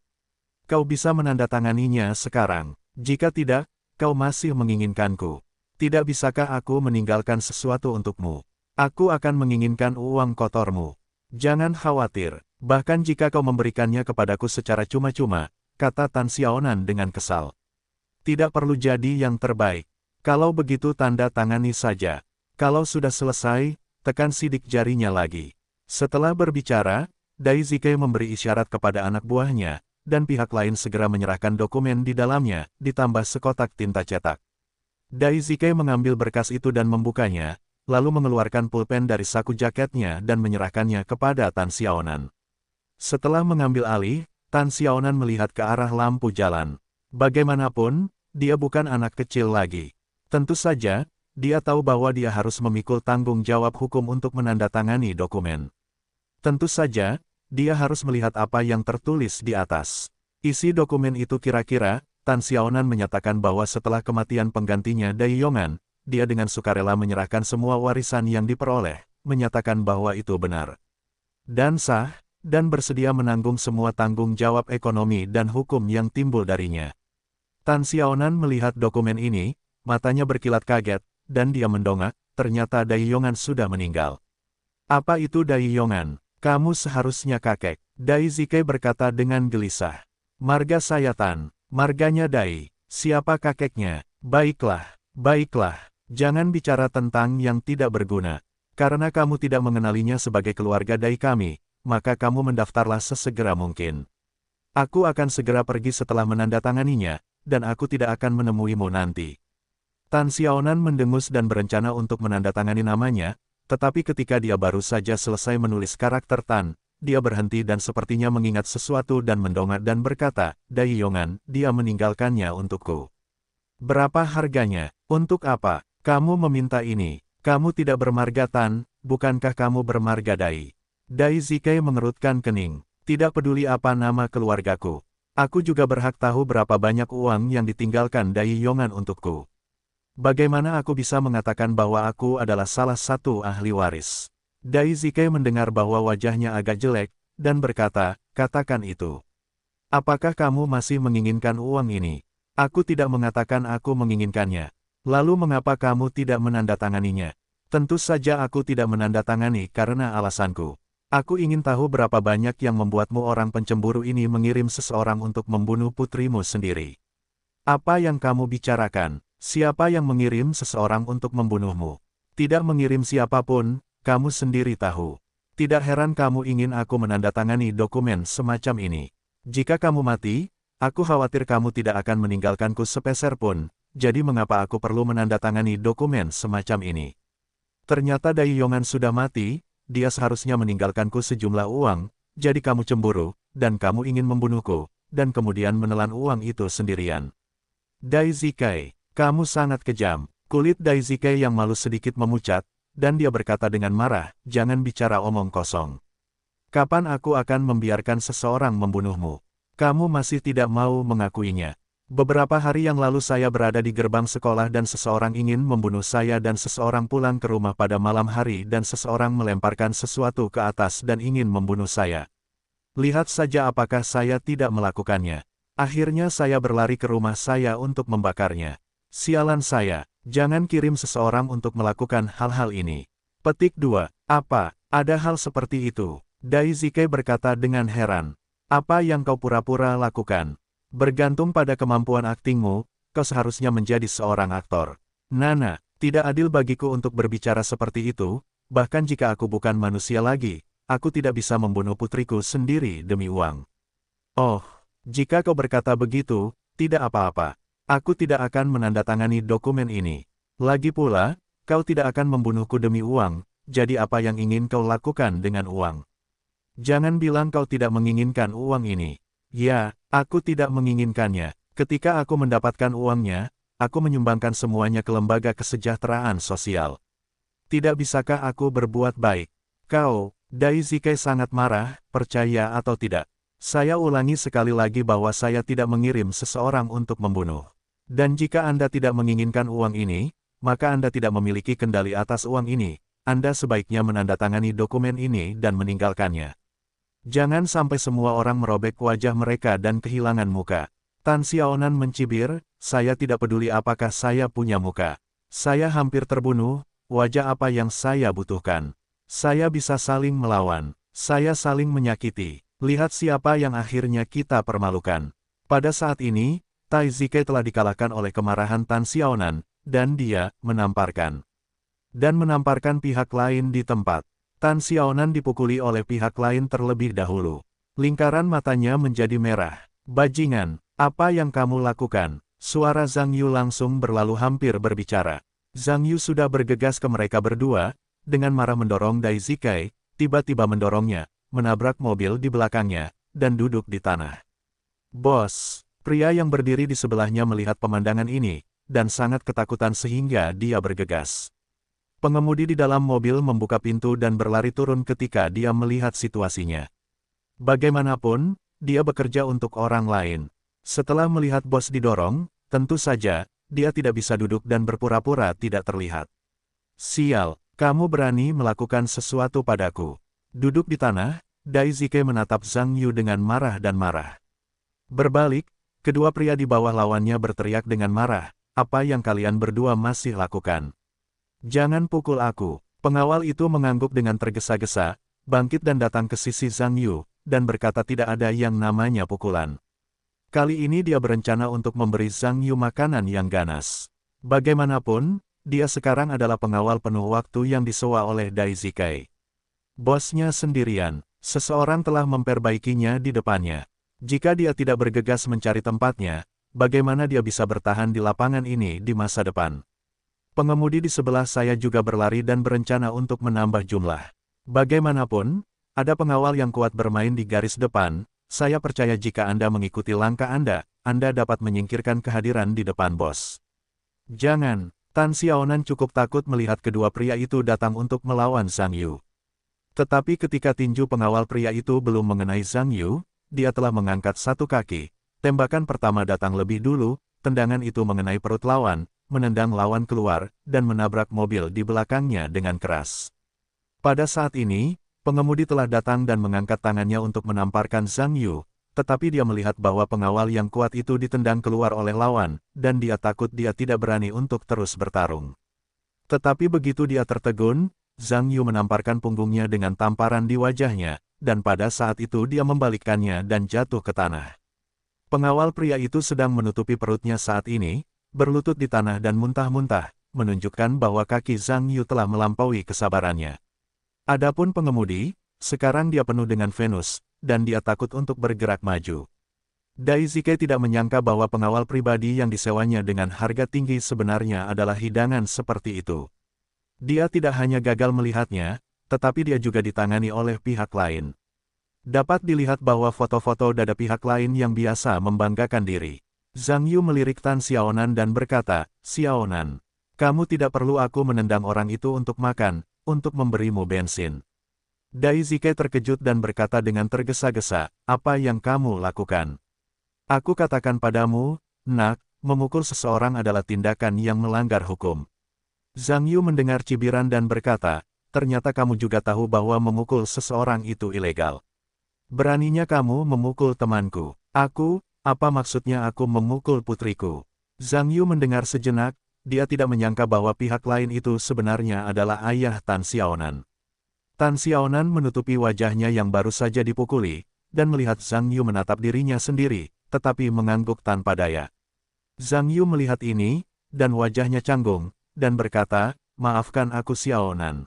Kau bisa menandatanganinya sekarang. Jika tidak, kau masih menginginkanku. Tidak bisakah aku meninggalkan sesuatu untukmu? Aku akan menginginkan uang kotormu. Jangan khawatir, bahkan jika kau memberikannya kepadaku secara cuma-cuma," kata Tan Xiaonan dengan kesal. "Tidak perlu jadi yang terbaik. Kalau begitu tanda tangani saja. Kalau sudah selesai, tekan sidik jarinya lagi." Setelah berbicara, Dai Zikai memberi isyarat kepada anak buahnya, dan pihak lain segera menyerahkan dokumen di dalamnya, ditambah sekotak tinta cetak. Dai Zikai mengambil berkas itu dan membukanya, lalu mengeluarkan pulpen dari saku jaketnya dan menyerahkannya kepada Tan Xiaonan. Setelah mengambil alih, Tan Xiaonan melihat ke arah lampu jalan. Bagaimanapun, dia bukan anak kecil lagi. Tentu saja, dia tahu bahwa dia harus memikul tanggung jawab hukum untuk menandatangani dokumen. Tentu saja, dia harus melihat apa yang tertulis di atas. Isi dokumen itu kira-kira, Tan Xiaonan menyatakan bahwa setelah kematian penggantinya Dai Yongan, dia dengan sukarela menyerahkan semua warisan yang diperoleh, menyatakan bahwa itu benar dan sah, dan bersedia menanggung semua tanggung jawab ekonomi dan hukum yang timbul darinya. Tan Xiaonan melihat dokumen ini, matanya berkilat kaget, dan dia mendongak, ternyata Dai Yongan sudah meninggal. Apa itu Dai Yongan? Kamu seharusnya kakek. Dai Zikai berkata dengan gelisah. Marga saya Tan, marganya Dai. Siapa kakeknya? Baiklah, baiklah. Jangan bicara tentang yang tidak berguna. Karena kamu tidak mengenalinya sebagai keluarga Dai kami, maka kamu mendaftarlah sesegera mungkin. Aku akan segera pergi setelah menandatanganinya, dan aku tidak akan menemuimu nanti. Tan Xiaonan mendengus dan berencana untuk menandatangani namanya, tetapi ketika dia baru saja selesai menulis karakter Tan, dia berhenti dan sepertinya mengingat sesuatu dan mendongak dan berkata, Dai Yongan, dia meninggalkannya untukku. Berapa harganya? Untuk apa? Kamu meminta ini. Kamu tidak bermarga Tan, bukankah kamu bermarga Dai? Dai Zikai mengerutkan kening. Tidak peduli apa nama keluargaku. Aku juga berhak tahu berapa banyak uang yang ditinggalkan Dai Yongan untukku. Bagaimana aku bisa mengatakan bahwa aku adalah salah satu ahli waris? Dai Zikai mendengar bahwa wajahnya agak jelek, dan berkata, katakan itu. Apakah kamu masih menginginkan uang ini? Aku tidak mengatakan aku menginginkannya. Lalu mengapa kamu tidak menandatanganinya? Tentu saja aku tidak menandatangani karena alasanku. Aku ingin tahu berapa banyak yang membuatmu orang pencemburu ini mengirim seseorang untuk membunuh putrimu sendiri. Apa yang kamu bicarakan? Siapa yang mengirim seseorang untuk membunuhmu? Tidak mengirim siapapun, kamu sendiri tahu. Tidak heran kamu ingin aku menandatangani dokumen semacam ini. Jika kamu mati, aku khawatir kamu tidak akan meninggalkanku sepeser pun. Jadi mengapa aku perlu menandatangani dokumen semacam ini? Ternyata Dai Yongan sudah mati, dia seharusnya meninggalkanku sejumlah uang, jadi kamu cemburu, dan kamu ingin membunuhku, dan kemudian menelan uang itu sendirian. Dai Zikai, kamu sangat kejam. Kulit Dai Zikai yang malu sedikit memucat, dan dia berkata dengan marah, jangan bicara omong kosong. Kapan aku akan membiarkan seseorang membunuhmu? Kamu masih tidak mau mengakuinya. Beberapa hari yang lalu saya berada di gerbang sekolah dan seseorang ingin membunuh saya dan seseorang pulang ke rumah pada malam hari dan seseorang melemparkan sesuatu ke atas dan ingin membunuh saya. Lihat saja apakah saya tidak melakukannya. Akhirnya saya berlari ke rumah saya untuk membakarnya. Sialan saya, jangan kirim seseorang untuk melakukan hal-hal ini. Petik 2. Apa? Ada hal seperti itu? Dai Zikai berkata dengan heran. Apa yang kau pura-pura lakukan? Bergantung pada kemampuan aktingmu, kau seharusnya menjadi seorang aktor. Nana, tidak adil bagiku untuk berbicara seperti itu, bahkan jika aku bukan manusia lagi, aku tidak bisa membunuh putriku sendiri demi uang. Oh, jika kau berkata begitu, tidak apa-apa. Aku tidak akan menandatangani dokumen ini. Lagi pula, kau tidak akan membunuhku demi uang, jadi apa yang ingin kau lakukan dengan uang? Jangan bilang kau tidak menginginkan uang ini. Ya, aku tidak menginginkannya. Ketika aku mendapatkan uangnya, aku menyumbangkan semuanya ke lembaga kesejahteraan sosial. Tidak bisakah aku berbuat baik? Kau, Dai Zikai sangat marah, percaya atau tidak. Saya ulangi sekali lagi bahwa saya tidak mengirim seseorang untuk membunuh. Dan jika Anda tidak menginginkan uang ini, maka Anda tidak memiliki kendali atas uang ini. Anda sebaiknya menandatangani dokumen ini dan meninggalkannya. Jangan sampai semua orang merobek wajah mereka dan kehilangan muka. Tan Xiaonan mencibir, saya tidak peduli apakah saya punya muka. Saya hampir terbunuh, wajah apa yang saya butuhkan. Saya bisa saling melawan. Saya saling menyakiti. Lihat siapa yang akhirnya kita permalukan. Pada saat ini, Tai Zikai telah dikalahkan oleh kemarahan Tan Xiaonan, dan dia menamparkan pihak lain di tempat. Tan Xiaonan dipukuli oleh pihak lain terlebih dahulu. Lingkaran matanya menjadi merah. Bajingan, apa yang kamu lakukan? Suara Zhang Yu langsung berlalu hampir berbicara. Zhang Yu sudah bergegas ke mereka berdua, dengan marah mendorong Dai Zikai, tiba-tiba mendorongnya, menabrak mobil di belakangnya, dan duduk di tanah. Bos, pria yang berdiri di sebelahnya melihat pemandangan ini, dan sangat ketakutan sehingga dia bergegas. Pengemudi di dalam mobil membuka pintu dan berlari turun ketika dia melihat situasinya. Bagaimanapun, dia bekerja untuk orang lain. Setelah melihat bos didorong, tentu saja, dia tidak bisa duduk dan berpura-pura tidak terlihat. Sial, kamu berani melakukan sesuatu padaku. Duduk di tanah, Daisuke menatap Zhang Yu dengan marah dan marah. Berbalik, kedua pria di bawah lawannya berteriak dengan marah, apa yang kalian berdua masih lakukan? Jangan pukul aku. Pengawal itu mengangguk dengan tergesa-gesa, bangkit dan datang ke sisi Zhang Yu, dan berkata tidak ada yang namanya pukulan. Kali ini dia berencana untuk memberi Zhang Yu makanan yang ganas. Bagaimanapun, dia sekarang adalah pengawal penuh waktu yang disewa oleh Daisuke. Bosnya sendirian, seseorang telah memperbaikinya di depannya. Jika dia tidak bergegas mencari tempatnya, bagaimana dia bisa bertahan di lapangan ini di masa depan? Pengemudi di sebelah saya juga berlari dan berencana untuk menambah jumlah. Bagaimanapun, ada pengawal yang kuat bermain di garis depan. Saya percaya jika Anda mengikuti langkah Anda dapat menyingkirkan kehadiran di depan bos. Jangan, Tan Xiaonan cukup takut melihat kedua pria itu datang untuk melawan Zhang Yu. Tetapi ketika tinju pengawal pria itu belum mengenai Zhang Yu, dia telah mengangkat satu kaki. Tembakan pertama datang lebih dulu, tendangan itu mengenai perut lawan, menendang lawan keluar, dan menabrak mobil di belakangnya dengan keras. Pada saat ini, pengemudi telah datang dan mengangkat tangannya untuk menamparkan Zhang Yu, tetapi dia melihat bahwa pengawal yang kuat itu ditendang keluar oleh lawan, dan dia takut dia tidak berani untuk terus bertarung. Tetapi begitu dia tertegun, Zhang Yu menamparkan punggungnya dengan tamparan di wajahnya, dan pada saat itu dia membalikkannya dan jatuh ke tanah. Pengawal pria itu sedang menutupi perutnya saat ini, berlutut di tanah dan muntah-muntah, menunjukkan bahwa kaki Zhang Yu telah melampaui kesabarannya. Adapun pengemudi, sekarang dia penuh dengan Venus, dan dia takut untuk bergerak maju. Daisuke tidak menyangka bahwa pengawal pribadi yang disewanya dengan harga tinggi sebenarnya adalah hidangan seperti itu. Dia tidak hanya gagal melihatnya, tetapi dia juga ditangani oleh pihak lain. Dapat dilihat bahwa foto-foto dada pihak lain yang biasa membanggakan diri. Zhang Yu melirik Tan Xiaonan dan berkata, "Xiaonan, kamu tidak perlu aku menendang orang itu untuk makan, untuk memberimu bensin." Daisuke terkejut dan berkata dengan tergesa-gesa, "Apa yang kamu lakukan? Aku katakan padamu, nak, memukul seseorang adalah tindakan yang melanggar hukum." Zhang Yu mendengar cibiran dan berkata, "Ternyata kamu juga tahu bahwa memukul seseorang itu ilegal. Beraninya kamu memukul temanku. Apa maksudnya aku memukul putriku?" Zhang Yu mendengar sejenak, dia tidak menyangka bahwa pihak lain itu sebenarnya adalah ayah Tan Xiaonan. Tan Xiaonan menutupi wajahnya yang baru saja dipukuli, dan melihat Zhang Yu menatap dirinya sendiri, tetapi mengangguk tanpa daya. Zhang Yu melihat ini, dan wajahnya canggung, dan berkata, "Maafkan aku Xiaonan.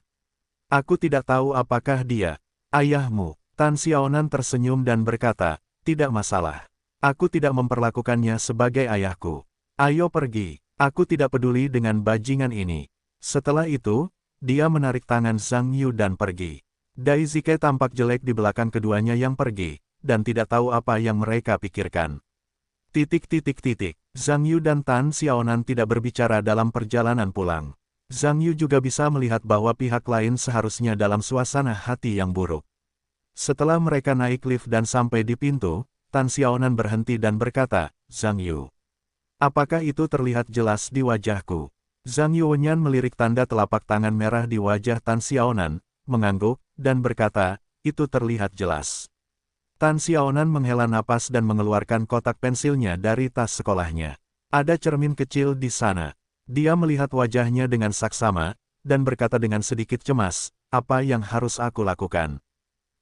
Aku tidak tahu apakah dia ayahmu." Tan Xiaonan tersenyum dan berkata, "Tidak masalah. Aku tidak memperlakukannya sebagai ayahku. Ayo pergi, aku tidak peduli dengan bajingan ini." Setelah itu, dia menarik tangan Zhang Yu dan pergi. Daisuke tampak jelek di belakang keduanya yang pergi, dan tidak tahu apa yang mereka pikirkan. Zhang Yu dan Tan Xiaonan tidak berbicara dalam perjalanan pulang. Zhang Yu juga bisa melihat bahwa pihak lain seharusnya dalam suasana hati yang buruk. Setelah mereka naik lift dan sampai di pintu, Tan Xiaonan berhenti dan berkata, "Zhang Yu, apakah itu terlihat jelas di wajahku?" Zhang Yu Wenyan melirik tanda telapak tangan merah di wajah Tan Xiaonan, mengangguk, dan berkata, "Itu terlihat jelas." Tan Xiaonan menghela napas dan mengeluarkan kotak pensilnya dari tas sekolahnya. Ada cermin kecil di sana. Dia melihat wajahnya dengan saksama, dan berkata dengan sedikit cemas, "Apa yang harus aku lakukan?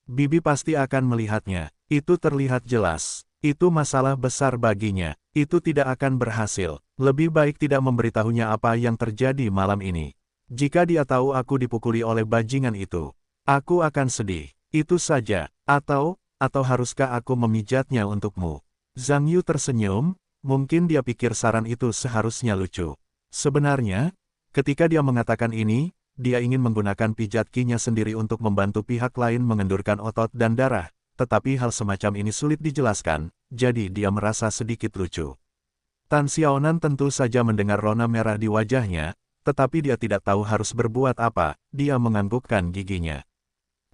Bibi pasti akan melihatnya. Itu terlihat jelas. Itu masalah besar baginya. Itu tidak akan berhasil. Lebih baik tidak memberitahunya apa yang terjadi malam ini. Jika dia tahu aku dipukuli oleh bajingan itu, aku akan sedih. Itu saja. Atau haruskah aku memijatnya untukmu?" Zhang Yu tersenyum, mungkin dia pikir saran itu seharusnya lucu. Sebenarnya, ketika dia mengatakan ini, dia ingin menggunakan pijat kinya sendiri untuk membantu pihak lain mengendurkan otot dan darah. Tetapi hal semacam ini sulit dijelaskan, jadi dia merasa sedikit lucu. Tan Xiaonan tentu saja mendengar rona merah di wajahnya, tetapi dia tidak tahu harus berbuat apa, dia menganggukkan giginya.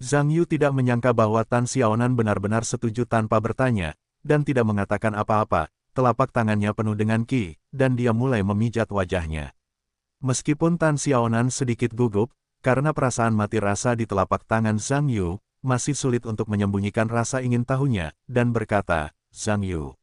Zhang Yu tidak menyangka bahwa Tan Xiaonan benar-benar setuju tanpa bertanya, dan tidak mengatakan apa-apa, telapak tangannya penuh dengan qi, dan dia mulai memijat wajahnya. Meskipun Tan Xiaonan sedikit gugup, karena perasaan mati rasa di telapak tangan Zhang Yu, masih sulit untuk menyembunyikan rasa ingin tahunya, dan berkata, Zhang Yu,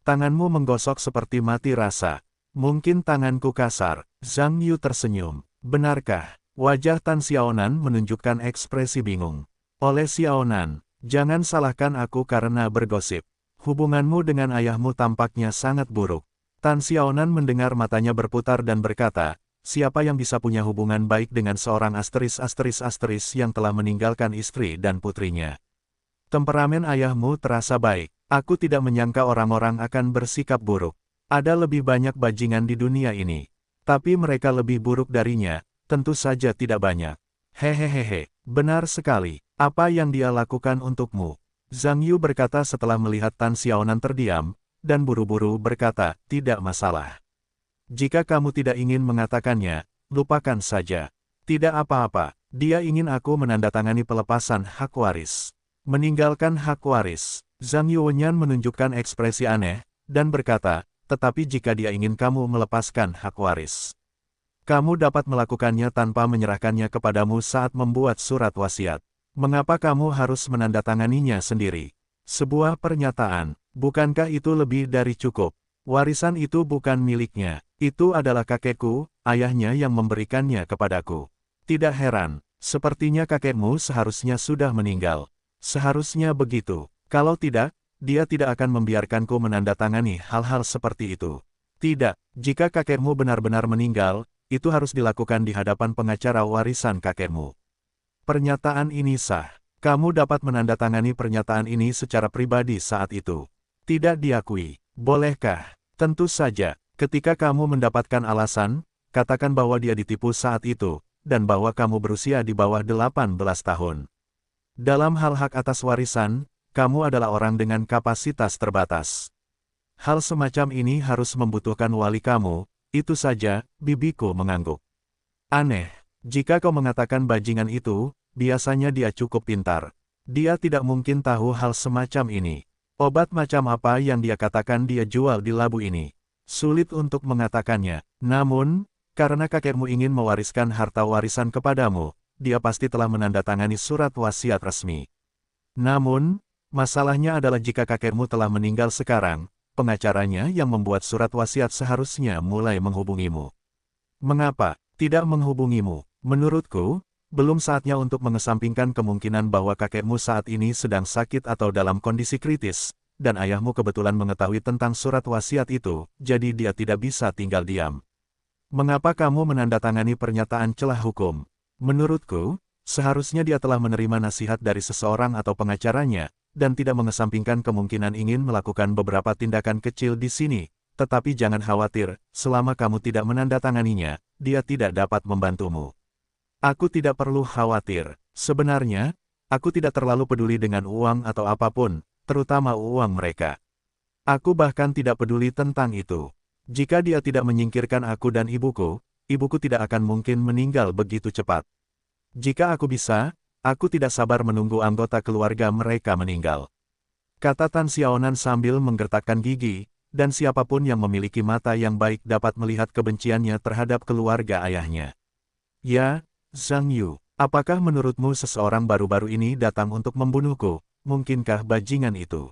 tanganmu menggosok seperti mati rasa. Mungkin tanganku kasar. Zhang Yu tersenyum. Benarkah? Wajah Tan Xiaonan menunjukkan ekspresi bingung. Oleh Xiaonan, jangan salahkan aku karena bergosip. Hubunganmu dengan ayahmu tampaknya sangat buruk. Tan Xiaonan mendengar matanya berputar dan berkata, siapa yang bisa punya hubungan baik dengan seorang asteris yang telah meninggalkan istri dan putrinya? Temperamen ayahmu terasa baik. Aku tidak menyangka orang-orang akan bersikap buruk. Ada lebih banyak bajingan di dunia ini. Tapi mereka lebih buruk darinya, tentu saja tidak banyak. Hehehehe, benar sekali. Apa yang dia lakukan untukmu? Zhang Yu berkata setelah melihat Tan Xiaonan terdiam, dan buru-buru berkata, tidak masalah. Jika kamu tidak ingin mengatakannya, lupakan saja. Tidak apa-apa, dia ingin aku menandatangani pelepasan hak waris. Meninggalkan hak waris. Zhang Yuanyan menunjukkan ekspresi aneh, dan berkata, tetapi jika dia ingin kamu melepaskan hak waris, kamu dapat melakukannya tanpa menyerahkannya kepadamu saat membuat surat wasiat. Mengapa kamu harus menandatanganinya sendiri? Sebuah pernyataan, bukankah itu lebih dari cukup? Warisan itu bukan miliknya, itu adalah kakekku, ayahnya yang memberikannya kepadaku. Tidak heran, sepertinya kakekmu seharusnya sudah meninggal. Seharusnya begitu, kalau tidak, dia tidak akan membiarkanku menandatangani hal-hal seperti itu. Tidak, jika kakekmu benar-benar meninggal, itu harus dilakukan di hadapan pengacara warisan kakekmu. Pernyataan ini sah. Kamu dapat menandatangani pernyataan ini secara pribadi saat itu. Tidak diakui. Bolehkah? Tentu saja. Ketika kamu mendapatkan alasan, katakan bahwa dia ditipu saat itu, dan bahwa kamu berusia di bawah 18 tahun. Dalam hal hak atas warisan, kamu adalah orang dengan kapasitas terbatas. Hal semacam ini harus membutuhkan wali kamu, itu saja, bibiku mengangguk. Aneh, jika kau mengatakan bajingan itu, biasanya dia cukup pintar. Dia tidak mungkin tahu hal semacam ini. Obat macam apa yang dia katakan dia jual di labu ini? Sulit untuk mengatakannya, namun, karena kakekmu ingin mewariskan harta warisan kepadamu, dia pasti telah menandatangani surat wasiat resmi. Namun, masalahnya adalah jika kakekmu telah meninggal sekarang, pengacaranya yang membuat surat wasiat seharusnya mulai menghubungimu. Mengapa tidak menghubungimu? Menurutku, belum saatnya untuk mengesampingkan kemungkinan bahwa kakekmu saat ini sedang sakit atau dalam kondisi kritis, dan ayahmu kebetulan mengetahui tentang surat wasiat itu, jadi dia tidak bisa tinggal diam. Mengapa kamu menandatangani pernyataan celah hukum? Menurutku, seharusnya dia telah menerima nasihat dari seseorang atau pengacaranya, dan tidak mengesampingkan kemungkinan ingin melakukan beberapa tindakan kecil di sini. Tetapi jangan khawatir, selama kamu tidak menandatanganinya, dia tidak dapat membantumu. Aku tidak perlu khawatir. Sebenarnya, aku tidak terlalu peduli dengan uang atau apapun, terutama uang mereka. Aku bahkan tidak peduli tentang itu. Jika dia tidak menyingkirkan aku dan ibuku tidak akan mungkin meninggal begitu cepat. Jika aku bisa, aku tidak sabar menunggu anggota keluarga mereka meninggal. Kata Tan Xiaonan sambil menggertakkan gigi, dan siapapun yang memiliki mata yang baik dapat melihat kebenciannya terhadap keluarga ayahnya. Ya, Zhang Yu, apakah menurutmu seseorang baru-baru ini datang untuk membunuhku? Mungkinkah bajingan itu?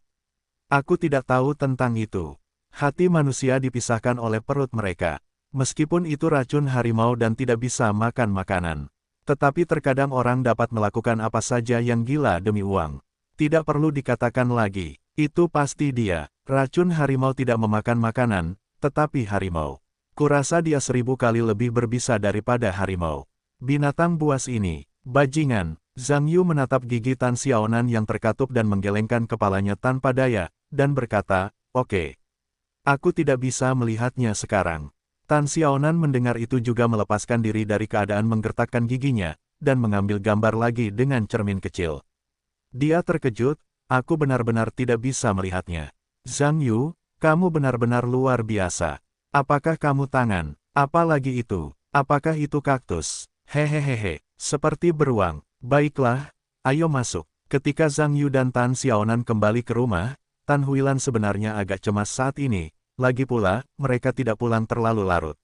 Aku tidak tahu tentang itu. Hati manusia dipisahkan oleh perut mereka. Meskipun itu racun harimau dan tidak bisa makan makanan. Tetapi terkadang orang dapat melakukan apa saja yang gila demi uang. Tidak perlu dikatakan lagi, itu pasti dia. Racun harimau tidak memakan makanan, tetapi harimau. Kurasa dia 1000 kali lebih berbisa daripada harimau. Binatang buas ini, bajingan. Zhang Yu menatap gigi Tan Xiaonan yang terkatup dan menggelengkan kepalanya tanpa daya, dan berkata, oke. Aku tidak bisa melihatnya sekarang. Tan Xiaonan mendengar itu juga melepaskan diri dari keadaan menggertakkan giginya, dan mengambil gambar lagi dengan cermin kecil. Dia terkejut, aku benar-benar tidak bisa melihatnya. Zhang Yu, kamu benar-benar luar biasa. Apakah kamu tangan? Apalagi itu? Apakah itu kaktus? Hehehehe, seperti beruang. Baiklah, ayo masuk. Ketika Zhang Yu dan Tan Xiaonan kembali ke rumah, Tan Huilan sebenarnya agak cemas saat ini, lagi pula, mereka tidak pulang terlalu larut.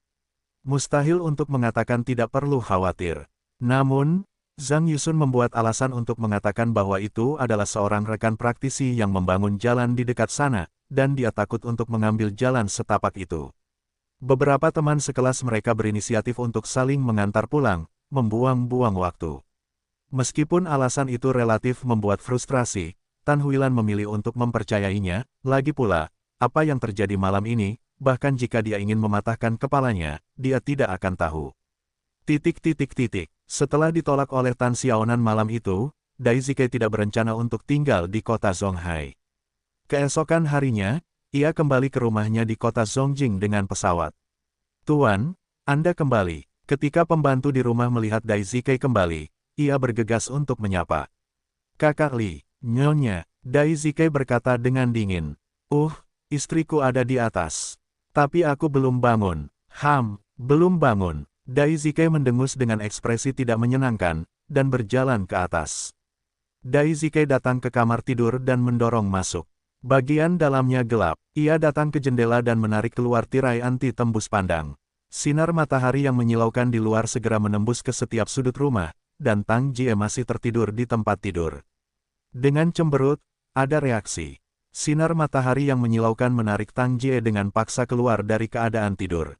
Mustahil untuk mengatakan tidak perlu khawatir. Namun, Zhang Yusun membuat alasan untuk mengatakan bahwa itu adalah seorang rekan praktisi yang membangun jalan di dekat sana, dan dia takut untuk mengambil jalan setapak itu. Beberapa teman sekelas mereka berinisiatif untuk saling mengantar pulang, membuang-buang waktu. Meskipun alasan itu relatif membuat frustrasi, Tan Huilan memilih untuk mempercayainya, lagi pula, apa yang terjadi malam ini, bahkan jika dia ingin mematahkan kepalanya, dia tidak akan tahu. Setelah ditolak oleh Tan Xiaonan malam itu, Dai Zikai tidak berencana untuk tinggal di kota Zonghai. Keesokan harinya, ia kembali ke rumahnya di kota Zongjing dengan pesawat. Tuan, Anda kembali. Ketika pembantu di rumah melihat Dai Zikai kembali, ia bergegas untuk menyapa. Kakak Li, Nyonya, Dai Zikai berkata dengan dingin. Istriku ada di atas. Tapi aku belum bangun. Belum bangun. Dai Zikai mendengus dengan ekspresi tidak menyenangkan, dan berjalan ke atas. Dai Zikai datang ke kamar tidur dan mendorong masuk. Bagian dalamnya gelap. Ia datang ke jendela dan menarik keluar tirai anti tembus pandang. Sinar matahari yang menyilaukan di luar segera menembus ke setiap sudut rumah, dan Tang Jie masih tertidur di tempat tidur. Dengan cemberut, ada reaksi. Sinar matahari yang menyilaukan menarik Tang Jie dengan paksa keluar dari keadaan tidur.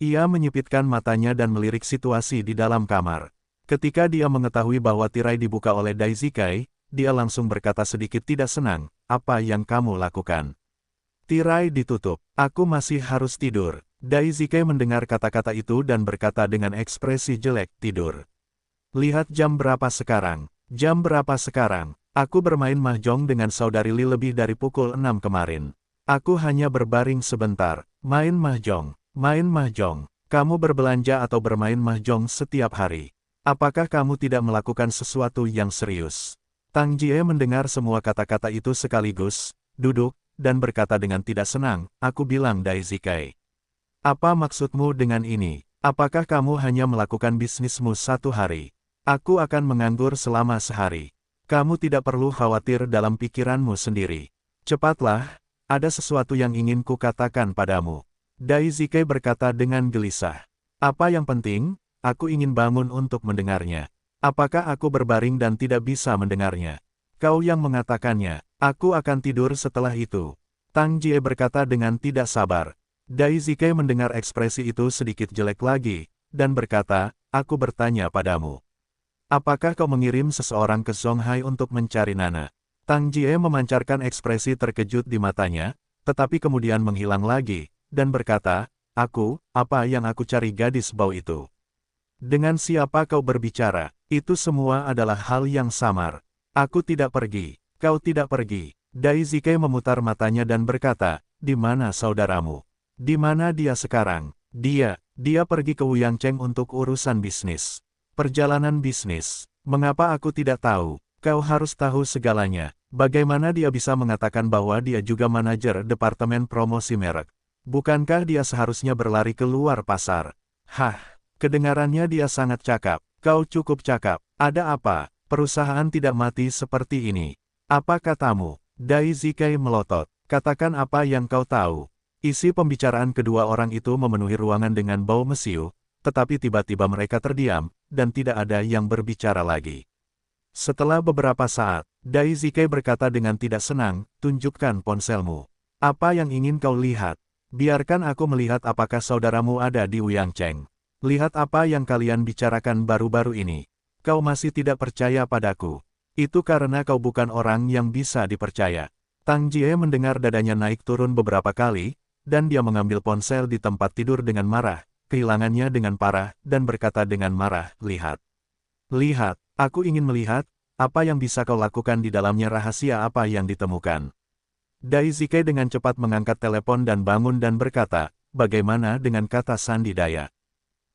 Ia menyipitkan matanya dan melirik situasi di dalam kamar. Ketika dia mengetahui bahwa tirai dibuka oleh Dai Zikai, dia langsung berkata sedikit tidak senang, "Apa yang kamu lakukan?" "Tirai ditutup. Aku masih harus tidur." Dai Zikai mendengar kata-kata itu dan berkata dengan ekspresi jelek, "Tidur. Lihat jam berapa sekarang. Jam berapa sekarang? Aku bermain mahjong dengan saudari Li lebih dari pukul 6 kemarin. Aku hanya berbaring sebentar. Main mahjong. Main mahjong. Kamu berbelanja atau bermain mahjong setiap hari. Apakah kamu tidak melakukan sesuatu yang serius?" Tang Jie mendengar semua kata-kata itu sekaligus, duduk, dan berkata dengan tidak senang, "Aku bilang Dai Zikai. Apa maksudmu dengan ini? Apakah kamu hanya melakukan bisnismu satu hari? Aku akan menganggur selama sehari. Kamu tidak perlu khawatir dalam pikiranmu sendiri. Cepatlah, ada sesuatu yang ingin kukatakan padamu." Dai Zikai berkata dengan gelisah. "Apa yang penting? Aku ingin bangun untuk mendengarnya. Apakah aku berbaring dan tidak bisa mendengarnya? Kau yang mengatakannya, aku akan tidur setelah itu." Tang Jie berkata dengan tidak sabar. Dai Zikai mendengar ekspresi itu sedikit jelek lagi, dan berkata, "Aku bertanya padamu. Apakah kau mengirim seseorang ke Zonghai untuk mencari Nana?" Tang Jie memancarkan ekspresi terkejut di matanya, tetapi kemudian menghilang lagi, dan berkata, apa yang aku cari gadis bau itu? Dengan siapa kau berbicara? Itu semua adalah hal yang samar. Aku tidak pergi. Kau tidak pergi." Dai Zikai memutar matanya dan berkata, "Di mana saudaramu? Di mana dia sekarang?" Dia pergi ke Wuyangcheng untuk urusan bisnis. Perjalanan bisnis. Mengapa aku tidak tahu? Kau harus tahu segalanya. Bagaimana dia bisa mengatakan bahwa dia juga manajer departemen promosi merek? Bukankah dia seharusnya berlari keluar pasar? Kedengarannya dia sangat cakap. Kau cukup cakap. Ada apa? Perusahaan tidak mati seperti ini. Apa katamu? Dai Zikai melotot. Katakan apa yang kau tahu. Isi pembicaraan kedua orang itu memenuhi ruangan dengan bau mesiu, tetapi tiba-tiba mereka terdiam, dan tidak ada yang berbicara lagi. Setelah beberapa saat, Dai Zikai berkata dengan tidak senang, "Tunjukkan ponselmu. Apa yang ingin kau lihat? Biarkan aku melihat apakah saudaramu ada di Wuyangcheng. Lihat apa yang kalian bicarakan baru-baru ini. Kau masih tidak percaya padaku. Itu karena kau bukan orang yang bisa dipercaya." Tang Jie mendengar dadanya naik turun beberapa kali, dan dia mengambil ponsel di tempat tidur dengan marah, kehilangannya dengan parah, dan berkata dengan marah, "Lihat. Lihat, aku ingin melihat, apa yang bisa kau lakukan di dalamnya, rahasia apa yang ditemukan." Dai Zikai dengan cepat mengangkat telepon dan bangun dan berkata, "Bagaimana dengan kata sandi daya?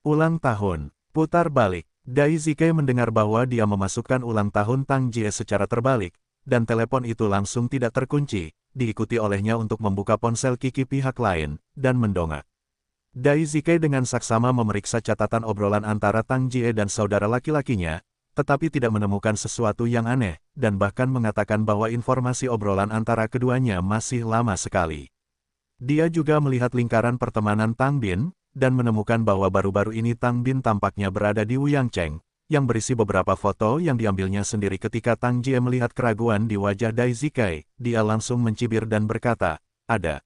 Ulang tahun, putar balik." Dai Zikai mendengar bahwa dia memasukkan ulang tahun Tang Jie secara terbalik, dan telepon itu langsung tidak terkunci, diikuti olehnya untuk membuka ponsel Kiki pihak lain, dan mendongak. Dai Zikai dengan saksama memeriksa catatan obrolan antara Tang Jie dan saudara laki-lakinya, tetapi tidak menemukan sesuatu yang aneh, dan bahkan mengatakan bahwa informasi obrolan antara keduanya masih lama sekali. Dia juga melihat lingkaran pertemanan Tang Bin, dan menemukan bahwa baru-baru ini Tang Bin tampaknya berada di Wuyangcheng, yang berisi beberapa foto yang diambilnya sendiri. Ketika Tang Jie melihat keraguan di wajah Dai Zikai, dia langsung mencibir dan berkata, "Ada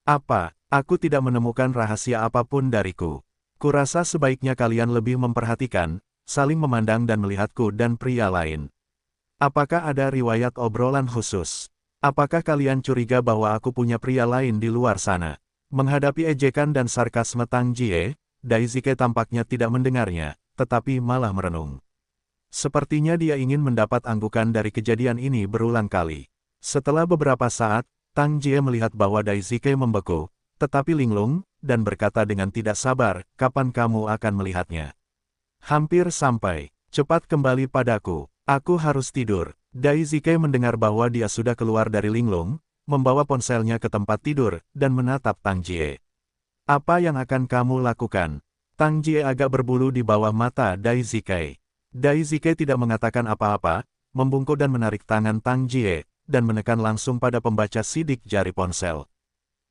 apa? Aku tidak menemukan rahasia apapun dariku. Kurasa sebaiknya kalian lebih memperhatikan, saling memandang dan melihatku dan pria lain. Apakah ada riwayat obrolan khusus? Apakah kalian curiga bahwa aku punya pria lain di luar sana?" Menghadapi ejekan dan sarkasme Tang Jie, Dai Zikai tampaknya tidak mendengarnya, tetapi malah merenung. Sepertinya dia ingin mendapat anggukan dari kejadian ini berulang kali. Setelah beberapa saat, Tang Jie melihat bahwa Dai Zikai membeku, tetapi linglung, dan berkata dengan tidak sabar, "Kapan kamu akan melihatnya?" "Hampir sampai. Cepat kembali padaku. Aku harus tidur." Dai Zikai mendengar bahwa dia sudah keluar dari linglung, membawa ponselnya ke tempat tidur, dan menatap Tang Jie. "Apa yang akan kamu lakukan?" Tang Jie agak berbulu di bawah mata Dai Zikai. Dai Zikai tidak mengatakan apa-apa, membungkuk dan menarik tangan Tang Jie, dan menekan langsung pada pembaca sidik jari ponsel.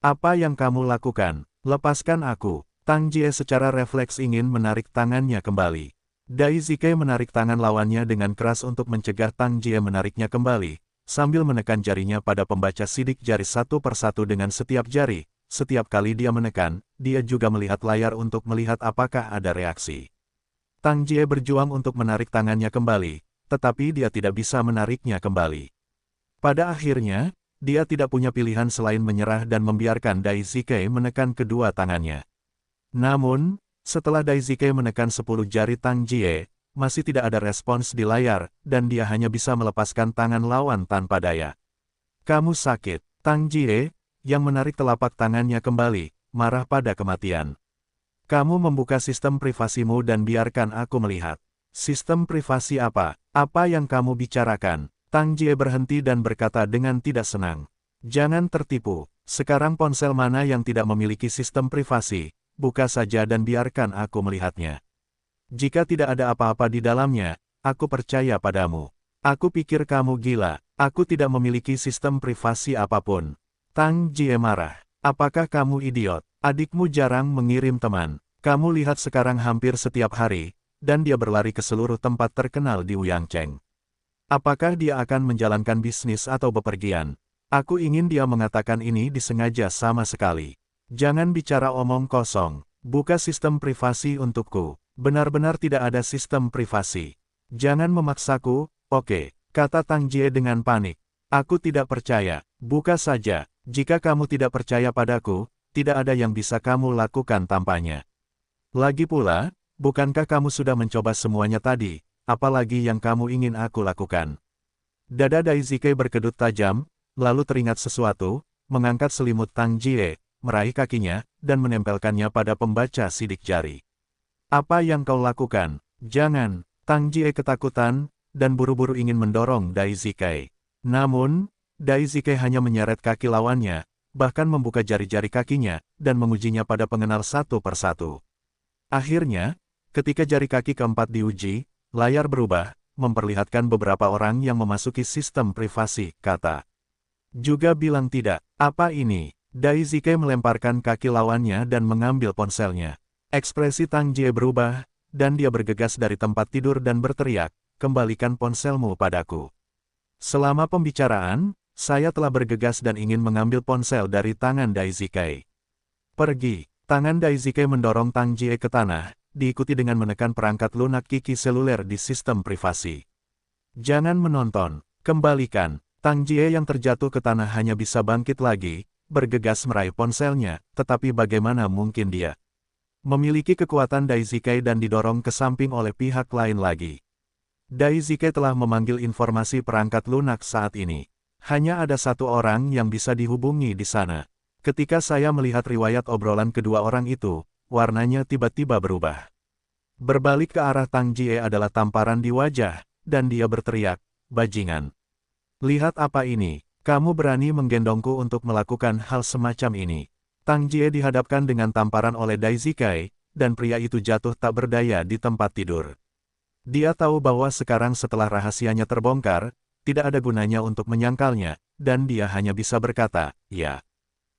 "Apa yang kamu lakukan? Lepaskan aku." Tang Jie secara refleks ingin menarik tangannya kembali. Dai Zikai menarik tangan lawannya dengan keras untuk mencegah Tang Jie menariknya kembali, sambil menekan jarinya pada pembaca sidik jari satu persatu dengan setiap jari. Setiap kali dia menekan, dia juga melihat layar untuk melihat apakah ada reaksi. Tang Jie berjuang untuk menarik tangannya kembali, tetapi dia tidak bisa menariknya kembali. Pada akhirnya, dia tidak punya pilihan selain menyerah dan membiarkan Dai Zikai menekan kedua tangannya. Namun, setelah Dai Zikai menekan 10 jari Tang Jie, masih tidak ada respons di layar, dan dia hanya bisa melepaskan tangan lawan tanpa daya. "Kamu sakit." Tang Jie, yang menarik telapak tangannya kembali, marah pada kematian. "Kamu membuka sistem privasimu dan biarkan aku melihat." "Sistem privasi apa? Apa yang kamu bicarakan?" Tang Jie berhenti dan berkata dengan tidak senang. "Jangan tertipu. Sekarang ponsel mana yang tidak memiliki sistem privasi? Buka saja dan biarkan aku melihatnya. Jika tidak ada apa-apa di dalamnya, aku percaya padamu." "Aku pikir kamu gila. Aku tidak memiliki sistem privasi apapun." Tang Jie marah. "Apakah kamu idiot? Adikmu jarang mengirim teman. Kamu lihat sekarang hampir setiap hari, dan dia berlari ke seluruh tempat terkenal di Wuyangcheng. Apakah dia akan menjalankan bisnis atau bepergian? Aku ingin dia mengatakan ini disengaja sama sekali. Jangan bicara omong kosong. Buka sistem privasi untukku." "Benar-benar tidak ada sistem privasi. Jangan memaksaku." "Oke," kata Tang Jie dengan panik. "Aku tidak percaya." "Buka saja. Jika kamu tidak percaya padaku, tidak ada yang bisa kamu lakukan tanpanya. Lagi pula, bukankah kamu sudah mencoba semuanya tadi? Apalagi yang kamu ingin aku lakukan?" Dada Dai Zikai berkedut tajam, lalu teringat sesuatu, mengangkat selimut Tang Jie, meraih kakinya, dan menempelkannya pada pembaca sidik jari. "Apa yang kau lakukan?" "Jangan." Tang Jie ketakutan, dan buru-buru ingin mendorong Dai Zikai. Namun, Dai Zikai hanya menyeret kaki lawannya, bahkan membuka jari-jari kakinya, dan mengujinya pada pengenal satu persatu. Akhirnya, ketika jari kaki keempat diuji, layar berubah, memperlihatkan beberapa orang yang memasuki sistem privasi, kata. "Juga bilang tidak." "Apa ini?" Dai Zikai melemparkan kaki lawannya dan mengambil ponselnya. Ekspresi Tang Jie berubah, dan dia bergegas dari tempat tidur dan berteriak, "Kembalikan ponselmu padaku." Selama pembicaraan, saya telah bergegas dan ingin mengambil ponsel dari tangan Dai Zikai. "Pergi." Tangan Dai Zikai mendorong Tang Jie ke tanah, diikuti dengan menekan perangkat lunak Qi seluler di sistem privasi. "Jangan menonton. Kembalikan." Tang Jie yang terjatuh ke tanah hanya bisa bangkit lagi, bergegas meraih ponselnya, tetapi bagaimana mungkin dia memiliki kekuatan Dai Zikai dan didorong ke samping oleh pihak lain lagi. Dai Zikai telah memanggil informasi perangkat lunak saat ini. Hanya ada satu orang yang bisa dihubungi di sana. Ketika saya melihat riwayat obrolan kedua orang itu, warnanya tiba-tiba berubah. Berbalik ke arah Tang Jie adalah tamparan di wajah, dan dia berteriak, "Bajingan! Lihat apa ini, kamu berani menggendongku untuk melakukan hal semacam ini." Tang Jie dihadapkan dengan tamparan oleh Dai Zikai, dan pria itu jatuh tak berdaya di tempat tidur. Dia tahu bahwa sekarang setelah rahasianya terbongkar, tidak ada gunanya untuk menyangkalnya, dan dia hanya bisa berkata, ya.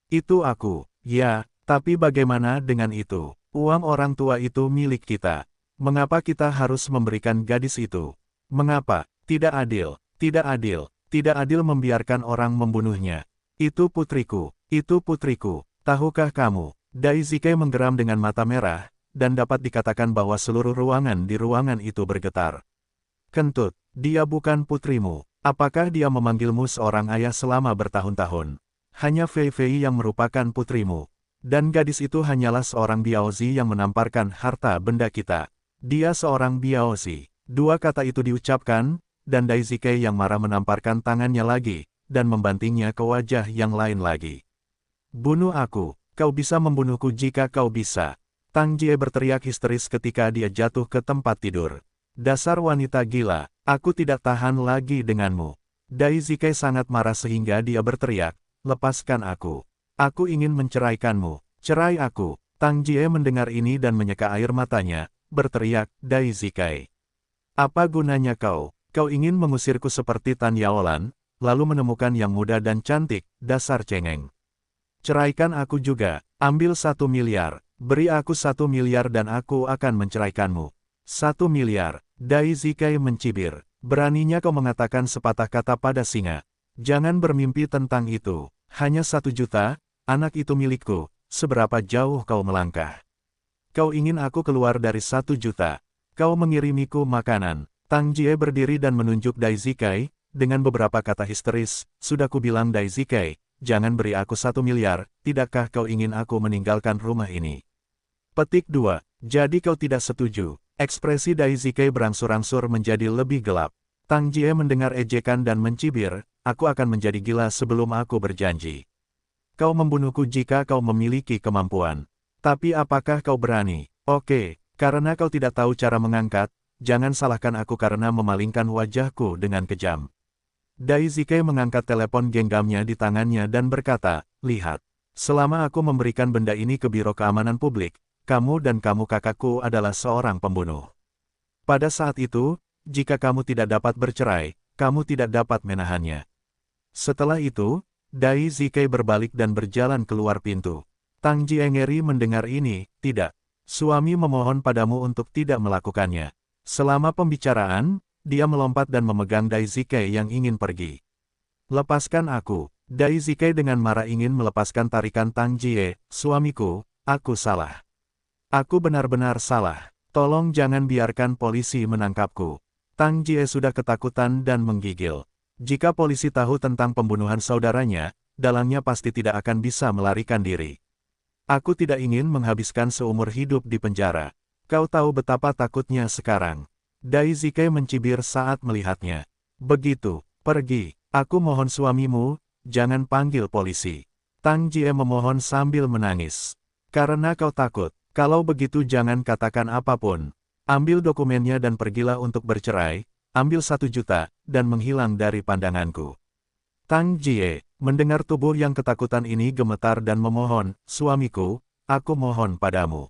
Itu aku, ya, tapi bagaimana dengan itu? Uang orang tua itu milik kita. Mengapa kita harus memberikan gadis itu? Mengapa? Tidak adil, tidak adil, tidak adil membiarkan orang membunuhnya. Itu putriku, itu putriku. Tahukah kamu? Daisuke menggeram dengan mata merah, dan dapat dikatakan bahwa seluruh ruangan di ruangan itu bergetar. Kentut, dia bukan putrimu. Apakah dia memanggilmu seorang ayah selama bertahun-tahun? Hanya Fei Fei yang merupakan putrimu. Dan gadis itu hanyalah seorang biaozi yang menamparkan harta benda kita. Dia seorang biaozi. Dua kata itu diucapkan, dan Daisuke yang marah menamparkan tangannya lagi, dan membantingnya ke wajah yang lain lagi. Bunuh aku, kau bisa membunuhku jika kau bisa. Tang Jie berteriak histeris ketika dia jatuh ke tempat tidur. Dasar wanita gila, aku tidak tahan lagi denganmu. Daisuke sangat marah sehingga dia berteriak, lepaskan aku. Aku ingin menceraikanmu, cerai aku. Tang Jie mendengar ini dan menyeka air matanya, berteriak, Daisuke. Apa gunanya kau? Kau ingin mengusirku seperti Tan Yaolan, lalu menemukan yang muda dan cantik, dasar cengeng. Ceraikan aku juga, ambil 1 miliar. Beri aku 1 miliar dan aku akan menceraikanmu. 1 miliar, Daisuke mencibir. Beraninya kau mengatakan sepatah kata pada singa. Jangan bermimpi tentang itu. Hanya 1 juta, anak itu milikku. Seberapa jauh kau melangkah? Kau ingin aku keluar dari 1 juta. Kau mengirimiku makanan. Tang Jie berdiri dan menunjuk Daisuke, dengan beberapa kata histeris, sudah kubilang Daisuke, jangan beri aku 1 miliar, tidakkah kau ingin aku meninggalkan rumah ini? Petik 2. Jadi kau tidak setuju. Ekspresi Daisuke berangsur-angsur menjadi lebih gelap. Tang Jie mendengar ejekan dan mencibir, aku akan menjadi gila sebelum aku berjanji. Kau membunuhku jika kau memiliki kemampuan. Tapi apakah kau berani? Oke, karena kau tidak tahu cara mengangkat, jangan salahkan aku karena memalingkan wajahku dengan kejam. Daisuke mengangkat telepon genggamnya di tangannya dan berkata, lihat. Selama aku memberikan benda ini ke Biro Keamanan Publik, kamu dan kamu kakakku adalah seorang pembunuh. Pada saat itu, jika kamu tidak dapat bercerai, kamu tidak dapat menahannya. Setelah itu, Daisuke berbalik dan berjalan keluar pintu. Tang Jie ngeri mendengar ini, tidak. Suami memohon padamu untuk tidak melakukannya. Selama pembicaraan, dia melompat dan memegang Daisuke yang ingin pergi. Lepaskan aku. Daisuke dengan marah ingin melepaskan tarikan Tang Jie, suamiku, aku salah. Aku benar-benar salah. Tolong jangan biarkan polisi menangkapku. Tang Jie sudah ketakutan dan menggigil. Jika polisi tahu tentang pembunuhan saudaranya, dalangnya pasti tidak akan bisa melarikan diri. Aku tidak ingin menghabiskan seumur hidup di penjara. Kau tahu betapa takutnya sekarang. Daisuke mencibir saat melihatnya. Begitu, pergi. Aku mohon suamimu, jangan panggil polisi. Tang Jie memohon sambil menangis. Karena kau takut. Kalau begitu jangan katakan apapun. Ambil dokumennya dan pergilah untuk bercerai, ambil 1 juta, dan menghilang dari pandanganku. Tang Jie, mendengar tubuh yang ketakutan ini gemetar dan memohon, suamiku, aku mohon padamu.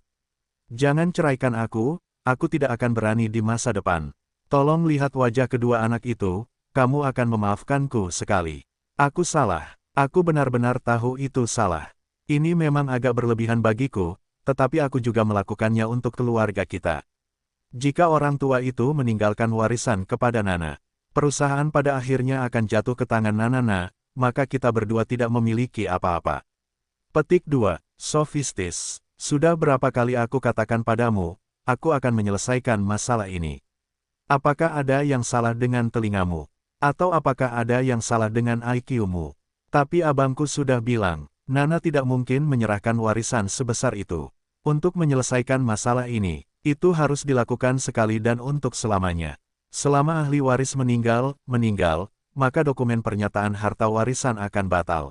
Jangan ceraikan aku tidak akan berani di masa depan. Tolong lihat wajah kedua anak itu, kamu akan memaafkanku sekali. Aku salah, aku benar-benar tahu itu salah. Ini memang agak berlebihan bagiku, tetapi aku juga melakukannya untuk keluarga kita. Jika orang tua itu meninggalkan warisan kepada Nana, perusahaan pada akhirnya akan jatuh ke tangan Nana, maka kita berdua tidak memiliki apa-apa. Petik 2. Sofistis. Sudah berapa kali aku katakan padamu, aku akan menyelesaikan masalah ini. Apakah ada yang salah dengan telingamu? Atau apakah ada yang salah dengan IQ-mu? Tapi abangku sudah bilang, Nana tidak mungkin menyerahkan warisan sebesar itu. Untuk menyelesaikan masalah ini, itu harus dilakukan sekali dan untuk selamanya. Selama ahli waris meninggal, maka dokumen pernyataan harta warisan akan batal.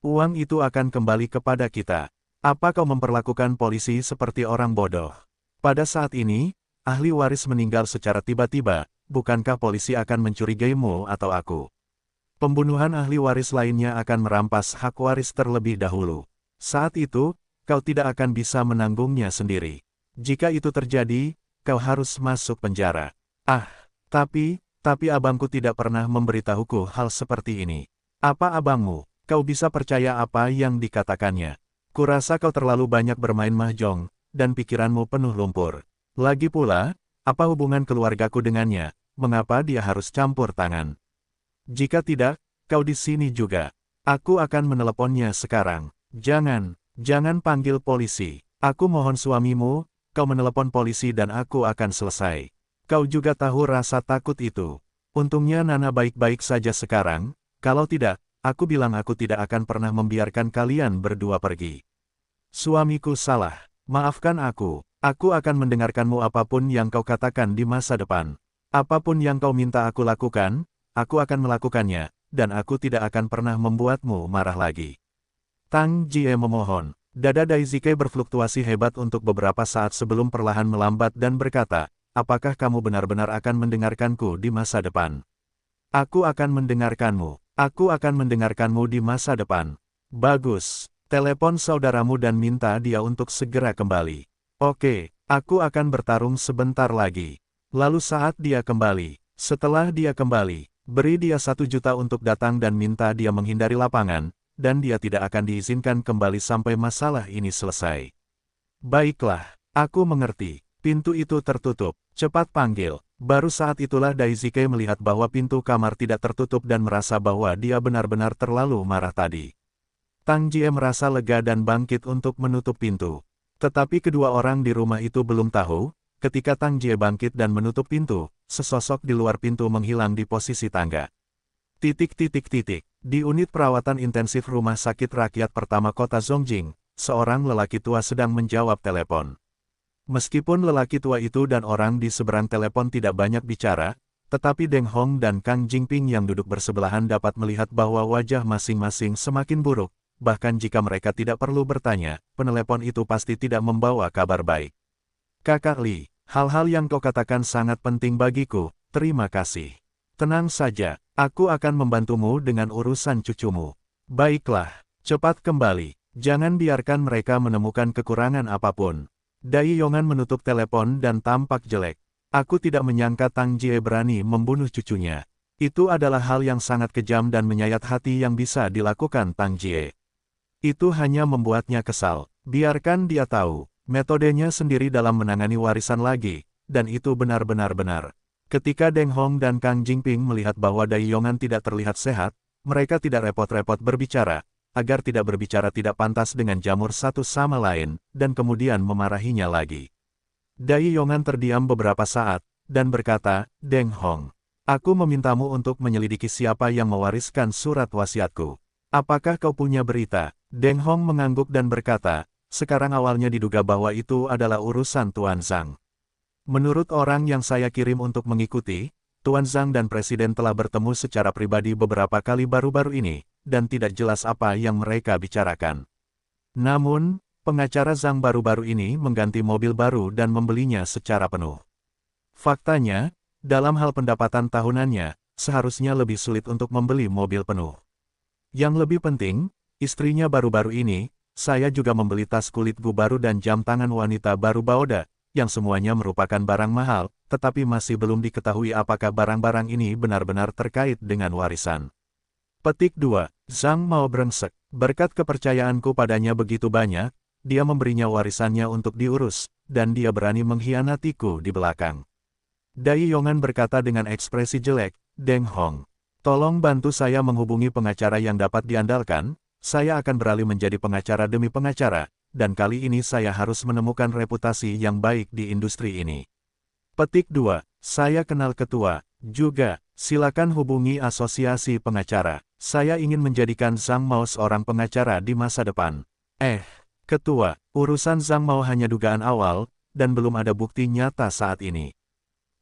Uang itu akan kembali kepada kita. Apa kau memperlakukan polisi seperti orang bodoh? Pada saat ini, ahli waris meninggal secara tiba-tiba, bukankah polisi akan mencurigaimu atau aku? Pembunuhan ahli waris lainnya akan merampas hak waris terlebih dahulu. Saat itu, kau tidak akan bisa menanggungnya sendiri. Jika itu terjadi, kau harus masuk penjara. Ah, tapi abangku tidak pernah memberitahuku hal seperti ini. Apa abangmu? Kau bisa percaya apa yang dikatakannya? Kurasa kau terlalu banyak bermain mahjong, dan pikiranmu penuh lumpur. Lagi pula, apa hubungan keluargaku dengannya? Mengapa dia harus campur tangan? Jika tidak, kau di sini juga. Aku akan meneleponnya sekarang. Jangan panggil polisi. Aku mohon suamimu, kau menelepon polisi dan aku akan selesai. Kau juga tahu rasa takut itu. Untungnya Nana baik-baik saja sekarang, kalau tidak, aku bilang aku tidak akan pernah membiarkan kalian berdua pergi. Suamiku salah. Maafkan aku akan mendengarkanmu apapun yang kau katakan di masa depan. Apapun yang kau minta aku lakukan, aku akan melakukannya, dan aku tidak akan pernah membuatmu marah lagi. Tang Jie memohon. Dada Daisuke berfluktuasi hebat untuk beberapa saat sebelum perlahan melambat dan berkata, apakah kamu benar-benar akan mendengarkanku di masa depan? Aku akan mendengarkanmu. Aku akan mendengarkanmu di masa depan. Bagus. Telepon saudaramu dan minta dia untuk segera kembali. Oke, aku akan bertarung sebentar lagi. Lalu saat dia kembali, setelah dia kembali, beri dia 1 juta untuk datang dan minta dia menghindari lapangan, dan dia tidak akan diizinkan kembali sampai masalah ini selesai. Baiklah, aku mengerti. Pintu itu tertutup. Cepat panggil. Baru saat itulah Daisuke melihat bahwa pintu kamar tidak tertutup dan merasa bahwa dia benar-benar terlalu marah tadi. Tang Jie merasa lega dan bangkit untuk menutup pintu. Tetapi kedua orang di rumah itu belum tahu, ketika Tang Jie bangkit dan menutup pintu, sesosok di luar pintu menghilang di posisi tangga. Di unit perawatan intensif Rumah Sakit Rakyat Pertama Kota Zongjing, seorang lelaki tua sedang menjawab telepon. Meskipun lelaki tua itu dan orang di seberang telepon tidak banyak bicara, tetapi Deng Hong dan Kang Jingping yang duduk bersebelahan dapat melihat bahwa wajah masing-masing semakin buruk, bahkan jika mereka tidak perlu bertanya, penelepon itu pasti tidak membawa kabar baik. Kakak Li, hal-hal yang kau katakan sangat penting bagiku, terima kasih. Tenang saja, aku akan membantumu dengan urusan cucumu. Baiklah, cepat kembali, jangan biarkan mereka menemukan kekurangan apapun. Dai Yongan menutup telepon dan tampak jelek. Aku tidak menyangka Tang Jie berani membunuh cucunya. Itu adalah hal yang sangat kejam dan menyayat hati yang bisa dilakukan Tang Jie. Itu hanya membuatnya kesal. Biarkan dia tahu, metodenya sendiri dalam menangani warisan lagi, dan itu benar-benar benar. Ketika Deng Hong dan Kang Jingping melihat bahwa Dai Yongan tidak terlihat sehat, mereka tidak repot-repot berbicara, agar tidak berbicara tidak pantas dengan jamur satu sama lain, dan kemudian memarahinya lagi. Dai Yongan terdiam beberapa saat, dan berkata, Deng Hong, aku memintamu untuk menyelidiki siapa yang mewariskan surat wasiatku. Apakah kau punya berita? Deng Hong mengangguk dan berkata, sekarang awalnya diduga bahwa itu adalah urusan Tuan Zhang. Menurut orang yang saya kirim untuk mengikuti, Tuan Zhang dan Presiden telah bertemu secara pribadi beberapa kali baru-baru ini, dan tidak jelas apa yang mereka bicarakan. Namun, pengacara Zhang baru-baru ini mengganti mobil baru dan membelinya secara penuh. Faktanya, dalam hal pendapatan tahunannya, seharusnya lebih sulit untuk membeli mobil penuh. Yang lebih penting, istrinya baru-baru ini, saya juga membeli tas kulit gu baru dan jam tangan wanita baru Baoda, yang semuanya merupakan barang mahal, tetapi masih belum diketahui apakah barang-barang ini benar-benar terkait dengan warisan. Petik 2. Zhang Mao brengsek. Berkat kepercayaanku padanya begitu banyak, dia memberinya warisannya untuk diurus, dan dia berani mengkhianatiku di belakang. Dai Yongan berkata dengan ekspresi jelek, Deng Hong, tolong bantu saya menghubungi pengacara yang dapat diandalkan, saya akan beralih menjadi pengacara demi pengacara, dan kali ini saya harus menemukan reputasi yang baik di industri ini. Petik 2. Saya kenal ketua, juga, silakan hubungi asosiasi pengacara. Saya ingin menjadikan Zhang Mao seorang pengacara di masa depan. Ketua, urusan Zhang Mao hanya dugaan awal, dan belum ada bukti nyata saat ini.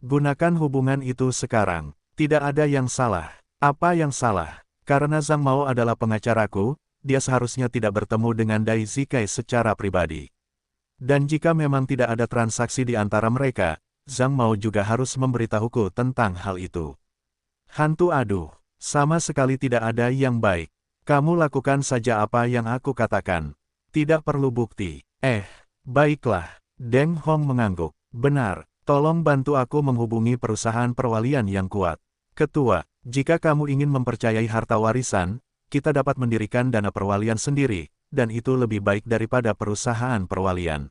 Gunakan hubungan itu sekarang. Tidak ada yang salah. Apa yang salah? Karena Zhang Mao adalah pengacaraku, dia seharusnya tidak bertemu dengan Dai Zikai secara pribadi. Dan jika memang tidak ada transaksi di antara mereka, Zhang Mao juga harus memberitahuku tentang hal itu. Hantu aduh, sama sekali tidak ada yang baik. Kamu lakukan saja apa yang aku katakan. Tidak perlu bukti. Baiklah. Deng Hong mengangguk. Benar, Tolong bantu aku menghubungi perusahaan perwalian yang kuat. Ketua, jika kamu ingin mempercayai harta warisan, kita dapat mendirikan dana perwalian sendiri, dan itu lebih baik daripada perusahaan perwalian.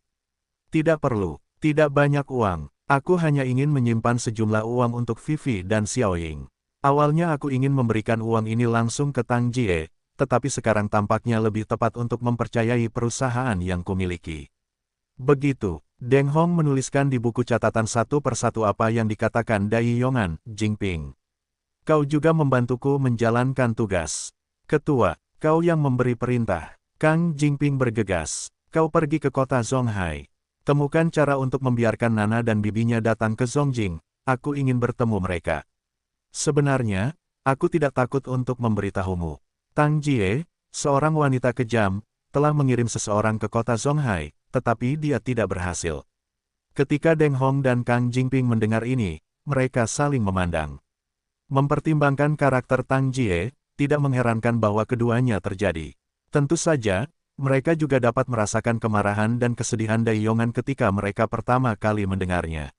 Tidak perlu, tidak banyak uang. Aku hanya ingin menyimpan sejumlah uang untuk Vivi dan Xiaoying. Awalnya aku ingin memberikan uang ini langsung ke Tang Jie, tetapi sekarang tampaknya lebih tepat untuk mempercayai perusahaan yang kumiliki. Begitu, Deng Hong menuliskan di buku catatan satu persatu apa yang dikatakan Dai Yongan, Jingping. Kau juga membantuku menjalankan tugas. Ketua, kau yang memberi perintah. Kang Jingping bergegas. Kau pergi ke kota Zonghai. Temukan cara untuk membiarkan Nana dan bibinya datang ke Zongjing. Aku ingin bertemu mereka. Sebenarnya, aku tidak takut untuk memberitahumu. Tang Jie, seorang wanita kejam, telah mengirim seseorang ke kota Zonghai, tetapi dia tidak berhasil. Ketika Deng Hong dan Kang Jingping mendengar ini, mereka saling memandang. Mempertimbangkan karakter Tang Jie, tidak mengherankan bahwa keduanya terjadi. Tentu saja, mereka juga dapat merasakan kemarahan dan kesedihan Dai Yongan ketika mereka pertama kali mendengarnya.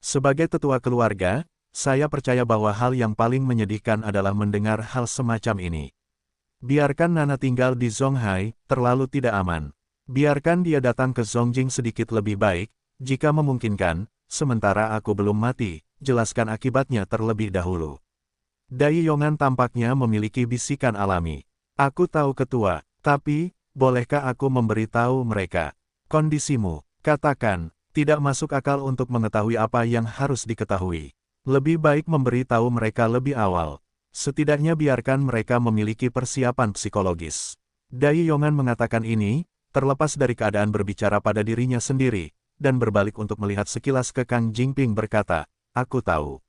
Sebagai tetua keluarga, saya percaya bahwa hal yang paling menyedihkan adalah mendengar hal semacam ini. Biarkan Nana tinggal di Zonghai, terlalu tidak aman. Biarkan dia datang ke Zongjing sedikit lebih baik, jika memungkinkan, sementara aku belum mati, jelaskan akibatnya terlebih dahulu. Dai Yongan tampaknya memiliki bisikan alami. Aku tahu ketua, tapi, bolehkah aku memberitahu mereka? Kondisimu, katakan, tidak masuk akal untuk mengetahui apa yang harus diketahui. Lebih baik memberitahu mereka lebih awal. Setidaknya biarkan mereka memiliki persiapan psikologis. Dai Yongan mengatakan ini, terlepas dari keadaan berbicara pada dirinya sendiri, dan berbalik untuk melihat sekilas ke Kang Jingping berkata, aku tahu.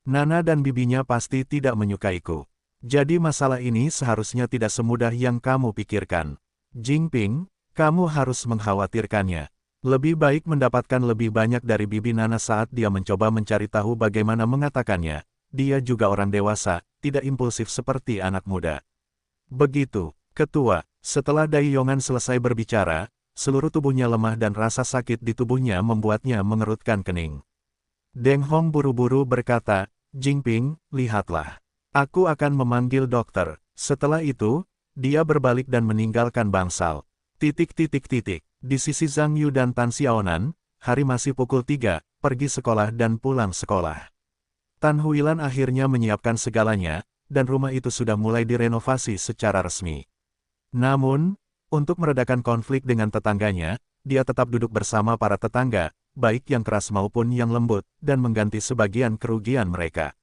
Nana dan bibinya pasti tidak menyukaiku. Jadi masalah ini seharusnya tidak semudah yang kamu pikirkan. Jingping, kamu harus mengkhawatirkannya. Lebih baik mendapatkan lebih banyak dari bibi Nana saat dia mencoba mencari tahu bagaimana mengatakannya. Dia juga orang dewasa, tidak impulsif seperti anak muda. Begitu, ketua, setelah Dai Yongan selesai berbicara, seluruh tubuhnya lemah dan rasa sakit di tubuhnya membuatnya mengerutkan kening. Deng Hong buru-buru berkata, Jingping, lihatlah. Aku akan memanggil dokter. Setelah itu, dia berbalik dan meninggalkan bangsal. Di sisi Zhang Yu dan Tan Xiaonan, hari masih pukul 3, pergi sekolah dan pulang sekolah. Tan Huilan akhirnya menyiapkan segalanya, dan rumah itu sudah mulai direnovasi secara resmi. Namun, untuk meredakan konflik dengan tetangganya, dia tetap duduk bersama para tetangga, baik yang keras maupun yang lembut, dan mengganti sebagian kerugian mereka.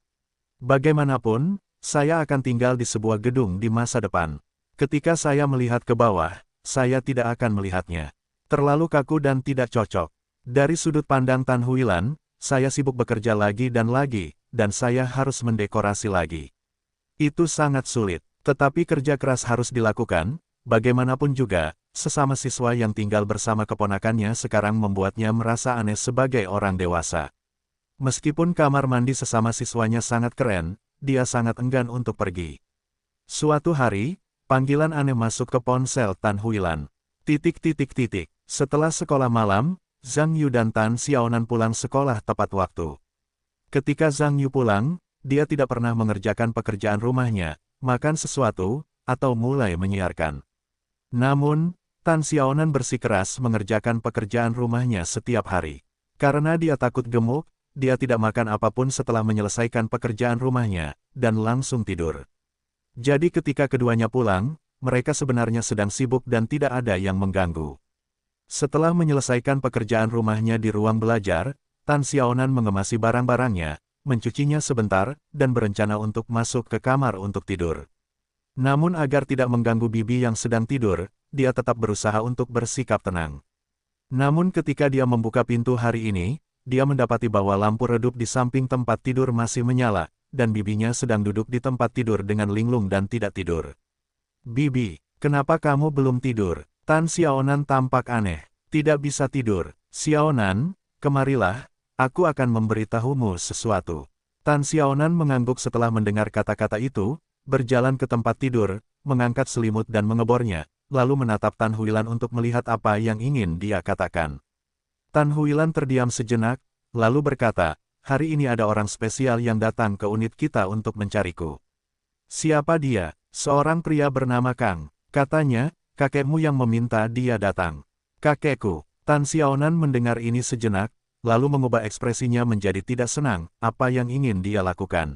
Bagaimanapun, saya akan tinggal di sebuah gedung di masa depan. Ketika saya melihat ke bawah, saya tidak akan melihatnya. Terlalu kaku dan tidak cocok. Dari sudut pandang Tan Huilan, saya sibuk bekerja lagi, dan saya harus mendekorasi lagi. Itu sangat sulit, tetapi kerja keras harus dilakukan. Bagaimanapun juga, sesama siswa yang tinggal bersama keponakannya sekarang membuatnya merasa aneh sebagai orang dewasa. Meskipun kamar mandi sesama siswanya sangat keren, dia sangat enggan untuk pergi. Suatu hari, panggilan aneh masuk ke ponsel Tan Huilan. Setelah sekolah malam, Zhang Yu dan Tan Xiaonan pulang sekolah tepat waktu. Ketika Zhang Yu pulang, dia tidak pernah mengerjakan pekerjaan rumahnya, makan sesuatu, atau mulai menyiarkan. Namun, Tan Xiaonan bersikeras mengerjakan pekerjaan rumahnya setiap hari. Karena dia takut gemuk, dia tidak makan apapun setelah menyelesaikan pekerjaan rumahnya, dan langsung tidur. Jadi ketika keduanya pulang, mereka sebenarnya sedang sibuk dan tidak ada yang mengganggu. Setelah menyelesaikan pekerjaan rumahnya di ruang belajar, Tan Xiaonan mengemasi barang-barangnya, mencucinya sebentar, dan berencana untuk masuk ke kamar untuk tidur. Namun agar tidak mengganggu bibi yang sedang tidur, dia tetap berusaha untuk bersikap tenang. Namun ketika dia membuka pintu hari ini, dia mendapati bahwa lampu redup di samping tempat tidur masih menyala, dan bibinya sedang duduk di tempat tidur dengan linglung dan tidak tidur. Bibi, kenapa kamu belum tidur? Tan Xiaonan tampak aneh. Tidak bisa tidur. Xiaonan, kemarilah, aku akan memberitahumu sesuatu. Tan Xiaonan mengangguk setelah mendengar kata-kata itu, berjalan ke tempat tidur, mengangkat selimut dan mengebornya, lalu menatap Tan Huilan untuk melihat apa yang ingin dia katakan. Tan Huilan terdiam sejenak, lalu berkata, hari ini ada orang spesial yang datang ke unit kita untuk mencariku. Siapa dia? Seorang pria bernama Kang. Katanya, kakekmu yang meminta dia datang. Kakekku. Tan Xiaonan mendengar ini sejenak, lalu mengubah ekspresinya menjadi tidak senang, apa yang ingin dia lakukan.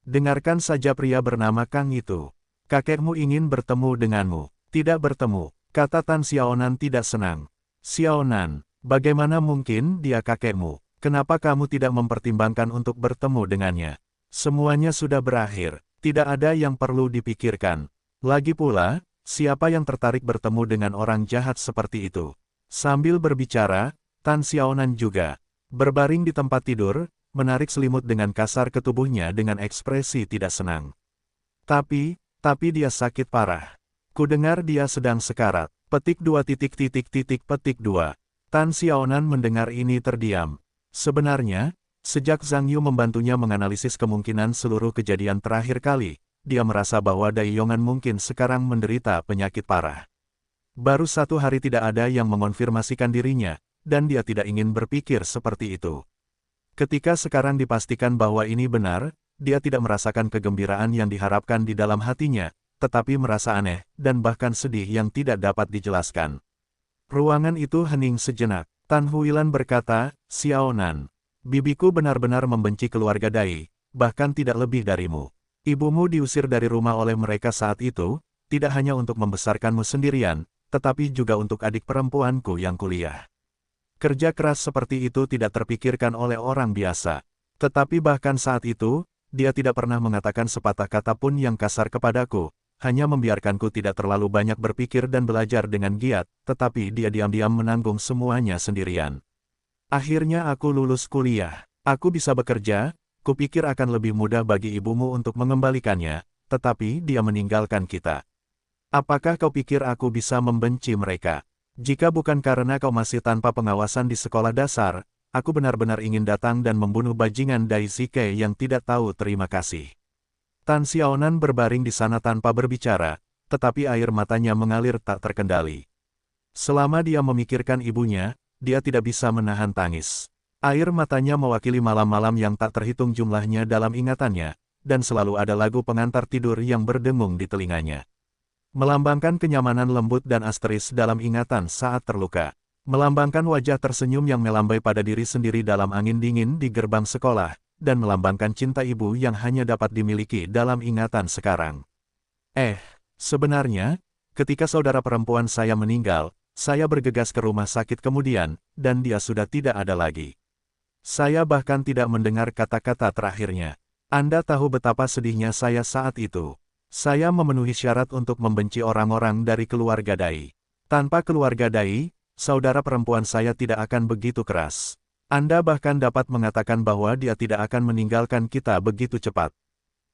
Dengarkan saja pria bernama Kang itu. Kakekmu ingin bertemu denganmu. Tidak bertemu, kata Tan Xiaonan tidak senang. Xiaonan, bagaimana mungkin dia kakekmu? Kenapa kamu tidak mempertimbangkan untuk bertemu dengannya? Semuanya sudah berakhir, tidak ada yang perlu dipikirkan. Lagi pula, siapa yang tertarik bertemu dengan orang jahat seperti itu? Sambil berbicara, Tan Xiaonan juga berbaring di tempat tidur, menarik selimut dengan kasar ke tubuhnya dengan ekspresi tidak senang. Tapi dia sakit parah. Kudengar dia sedang sekarat. Petik 2. Tan Xiaonan mendengar ini terdiam. Sebenarnya, sejak Zhang Yu membantunya menganalisis kemungkinan seluruh kejadian terakhir kali, dia merasa bahwa Dai Yongan mungkin sekarang menderita penyakit parah. Baru 1 hari tidak ada yang mengonfirmasikan dirinya, dan dia tidak ingin berpikir seperti itu. Ketika sekarang dipastikan bahwa ini benar, dia tidak merasakan kegembiraan yang diharapkan di dalam hatinya, tetapi merasa aneh, dan bahkan sedih yang tidak dapat dijelaskan. Ruangan itu hening sejenak. Tan Huilan berkata, Xiaonan, bibiku benar-benar membenci keluarga Dai, bahkan tidak lebih darimu. Ibumu diusir dari rumah oleh mereka saat itu, tidak hanya untuk membesarkanmu sendirian, tetapi juga untuk adik perempuanku yang kuliah. Kerja keras seperti itu tidak terpikirkan oleh orang biasa. Tetapi bahkan saat itu, dia tidak pernah mengatakan sepatah kata pun yang kasar kepadaku, hanya membiarkanku tidak terlalu banyak berpikir dan belajar dengan giat, tetapi dia diam-diam menanggung semuanya sendirian. Akhirnya aku lulus kuliah. Aku bisa bekerja, kupikir akan lebih mudah bagi ibumu untuk mengembalikannya, tetapi dia meninggalkan kita. Apakah kau pikir aku bisa membenci mereka? Jika bukan karena kau masih tanpa pengawasan di sekolah dasar, aku benar-benar ingin datang dan membunuh bajingan Dai Zike yang tidak tahu terima kasih. Tan Xiaonan berbaring di sana tanpa berbicara, tetapi air matanya mengalir tak terkendali. Selama dia memikirkan ibunya, dia tidak bisa menahan tangis. Air matanya mewakili malam-malam yang tak terhitung jumlahnya dalam ingatannya, dan selalu ada lagu pengantar tidur yang berdengung di telinganya. Melambangkan kenyamanan lembut dan asteris dalam ingatan saat terluka. Melambangkan wajah tersenyum yang melambai pada diri sendiri dalam angin dingin di gerbang sekolah, dan melambangkan cinta ibu yang hanya dapat dimiliki dalam ingatan sekarang. Sebenarnya, ketika saudara perempuan saya meninggal, saya bergegas ke rumah sakit kemudian, dan dia sudah tidak ada lagi. Saya bahkan tidak mendengar kata-kata terakhirnya. Anda tahu betapa sedihnya saya saat itu. Saya memenuhi syarat untuk membenci orang-orang dari keluarga Dai. Tanpa keluarga Dai, saudara perempuan saya tidak akan begitu keras. Anda bahkan dapat mengatakan bahwa dia tidak akan meninggalkan kita begitu cepat.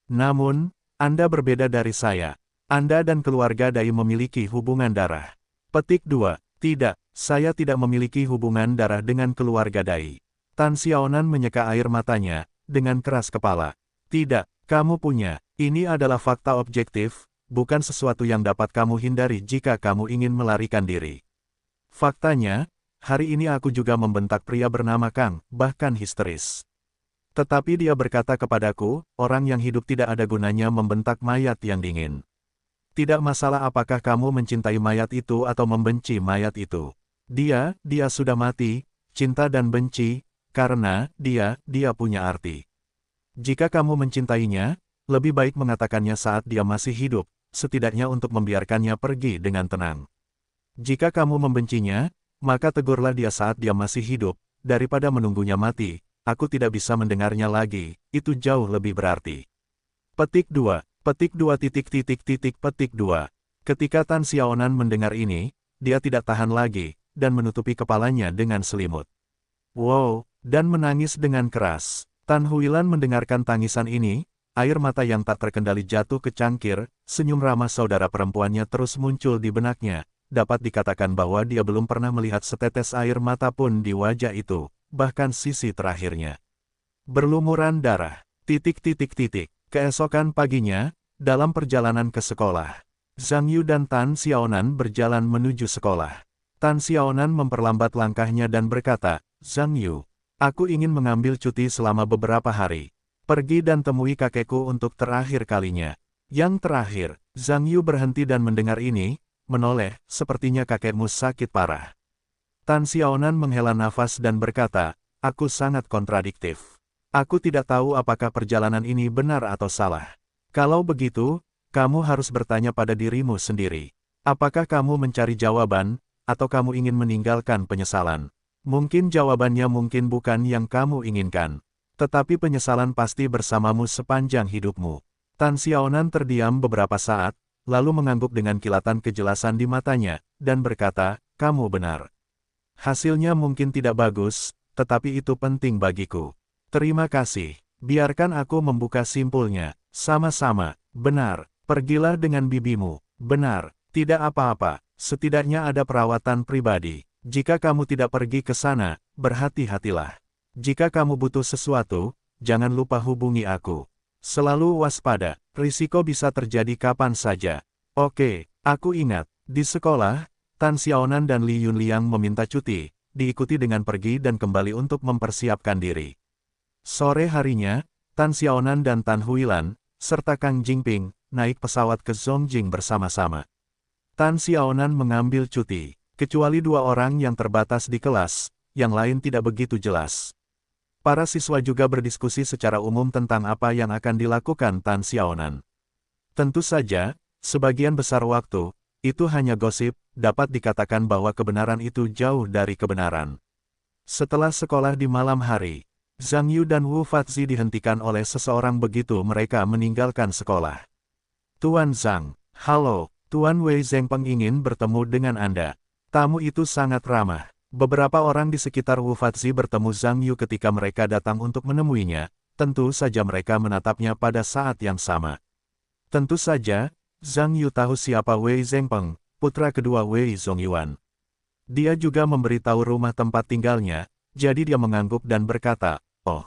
Namun, Anda berbeda dari saya. Anda dan keluarga Dai memiliki hubungan darah. Petik 2. Tidak, saya tidak memiliki hubungan darah dengan keluarga Dai. Tan Xiaonan menyeka air matanya, dengan keras kepala. Tidak, kamu punya. Ini adalah fakta objektif, bukan sesuatu yang dapat kamu hindari jika kamu ingin melarikan diri. Faktanya, hari ini aku juga membentak pria bernama Kang, bahkan histeris. Tetapi dia berkata kepadaku, orang yang hidup tidak ada gunanya membentak mayat yang dingin. Tidak masalah apakah kamu mencintai mayat itu atau membenci mayat itu. Dia sudah mati, cinta dan benci, karena dia punya arti. Jika kamu mencintainya, lebih baik mengatakannya saat dia masih hidup, setidaknya untuk membiarkannya pergi dengan tenang. Jika kamu membencinya, maka tegurlah dia saat dia masih hidup, daripada menunggunya mati. Aku tidak bisa mendengarnya lagi, itu jauh lebih berarti. Petik 2. Ketika Tan Xiaonan mendengar ini, dia tidak tahan lagi, dan menutupi kepalanya dengan selimut. Wow, dan menangis dengan keras. Tan Huilan mendengarkan tangisan ini, air mata yang tak terkendali jatuh ke cangkir, senyum ramah saudara perempuannya terus muncul di benaknya. Dapat dikatakan bahwa dia belum pernah melihat setetes air mata pun di wajah itu, bahkan sisi terakhirnya. Berlumuran darah. Keesokan paginya, dalam perjalanan ke sekolah, Zhang Yu dan Tan Xiaonan berjalan menuju sekolah. Tan Xiaonan memperlambat langkahnya dan berkata, Zhang Yu, Aku ingin mengambil cuti selama beberapa hari. Pergi dan temui kakekku untuk terakhir kalinya. Yang terakhir, Zhang Yu berhenti dan mendengar ini, menoleh, sepertinya kakekmu sakit parah. Tan Xiaonan menghela nafas dan berkata, aku sangat kontradiktif. Aku tidak tahu apakah perjalanan ini benar atau salah. Kalau begitu, kamu harus bertanya pada dirimu sendiri. Apakah kamu mencari jawaban, atau kamu ingin meninggalkan penyesalan? Mungkin jawabannya mungkin bukan yang kamu inginkan. Tetapi penyesalan pasti bersamamu sepanjang hidupmu. Tan Xiaonan terdiam beberapa saat, lalu mengangguk dengan kilatan kejelasan di matanya, dan berkata, kamu benar. Hasilnya mungkin tidak bagus, tetapi itu penting bagiku. Terima kasih. Biarkan aku membuka simpulnya. Sama-sama. Benar. Pergilah dengan bibimu. Benar. Tidak apa-apa. Setidaknya ada perawatan pribadi. Jika kamu tidak pergi ke sana, berhati-hatilah. Jika kamu butuh sesuatu, jangan lupa hubungi aku. Selalu waspada. Risiko bisa terjadi kapan saja. Oke, aku ingat. Di sekolah, Tan Xiaonan dan Li Yunliang meminta cuti, diikuti dengan pergi dan kembali untuk mempersiapkan diri. Sore harinya, Tan Xiaonan dan Tan Huilan, serta Kang Jingping, naik pesawat ke Zongjing bersama-sama. Tan Xiaonan mengambil cuti, kecuali 2 orang yang terbatas di kelas, yang lain tidak begitu jelas. Para siswa juga berdiskusi secara umum tentang apa yang akan dilakukan Tan Xiaonan. Tentu saja, sebagian besar waktu, itu hanya gosip, dapat dikatakan bahwa kebenaran itu jauh dari kebenaran. Setelah sekolah di malam hari, Zhang Yu dan Wu Fatzi dihentikan oleh seseorang begitu mereka meninggalkan sekolah. Tuan Zhang, halo, Tuan Wei Zhengpeng ingin bertemu dengan Anda. Tamu itu sangat ramah. Beberapa orang di sekitar Wu Fatzi bertemu Zhang Yu ketika mereka datang untuk menemuinya, tentu saja mereka menatapnya pada saat yang sama. Tentu saja, Zhang Yu tahu siapa Wei Zhengpeng, putra kedua Wei Zongyuan. Dia juga memberitahu rumah tempat tinggalnya, jadi dia mengangguk dan berkata, oh,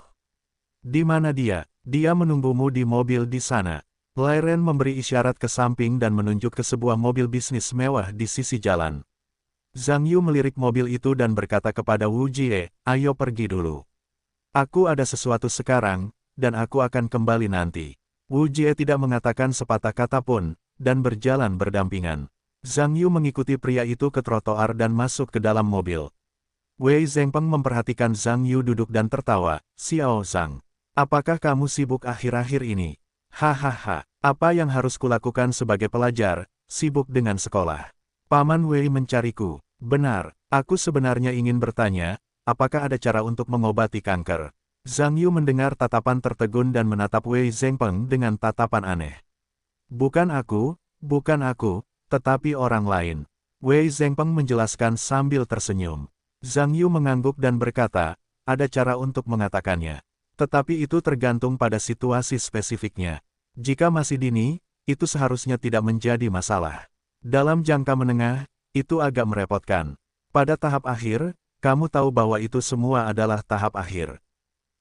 di mana dia? Dia menunggumu di mobil di sana. Lai Ren memberi isyarat ke samping dan menunjuk ke sebuah mobil bisnis mewah di sisi jalan. Zhang Yu melirik mobil itu dan berkata kepada Wu Jie, ayo pergi dulu. Aku ada sesuatu sekarang, dan aku akan kembali nanti. Wu Jie tidak mengatakan sepatah kata pun, dan berjalan berdampingan. Zhang Yu mengikuti pria itu ke trotoar dan masuk ke dalam mobil. Wei Zhengpeng memperhatikan Zhang Yu duduk dan tertawa, Xiao Zhang. Apakah kamu sibuk akhir-akhir ini? Hahaha, apa yang harus kulakukan sebagai pelajar, sibuk dengan sekolah. Paman Wei mencariku. Benar, aku sebenarnya ingin bertanya, apakah ada cara untuk mengobati kanker? Zhang Yu mendengar tatapan tertegun dan menatap Wei Zhengpeng dengan tatapan aneh. Bukan aku, tetapi orang lain. Wei Zhengpeng menjelaskan sambil tersenyum. Zhang Yu mengangguk dan berkata, ada cara untuk mengatakannya. Tetapi itu tergantung pada situasi spesifiknya. Jika masih dini, itu seharusnya tidak menjadi masalah. Dalam jangka menengah, itu agak merepotkan. Pada tahap akhir, kamu tahu bahwa itu semua adalah tahap akhir.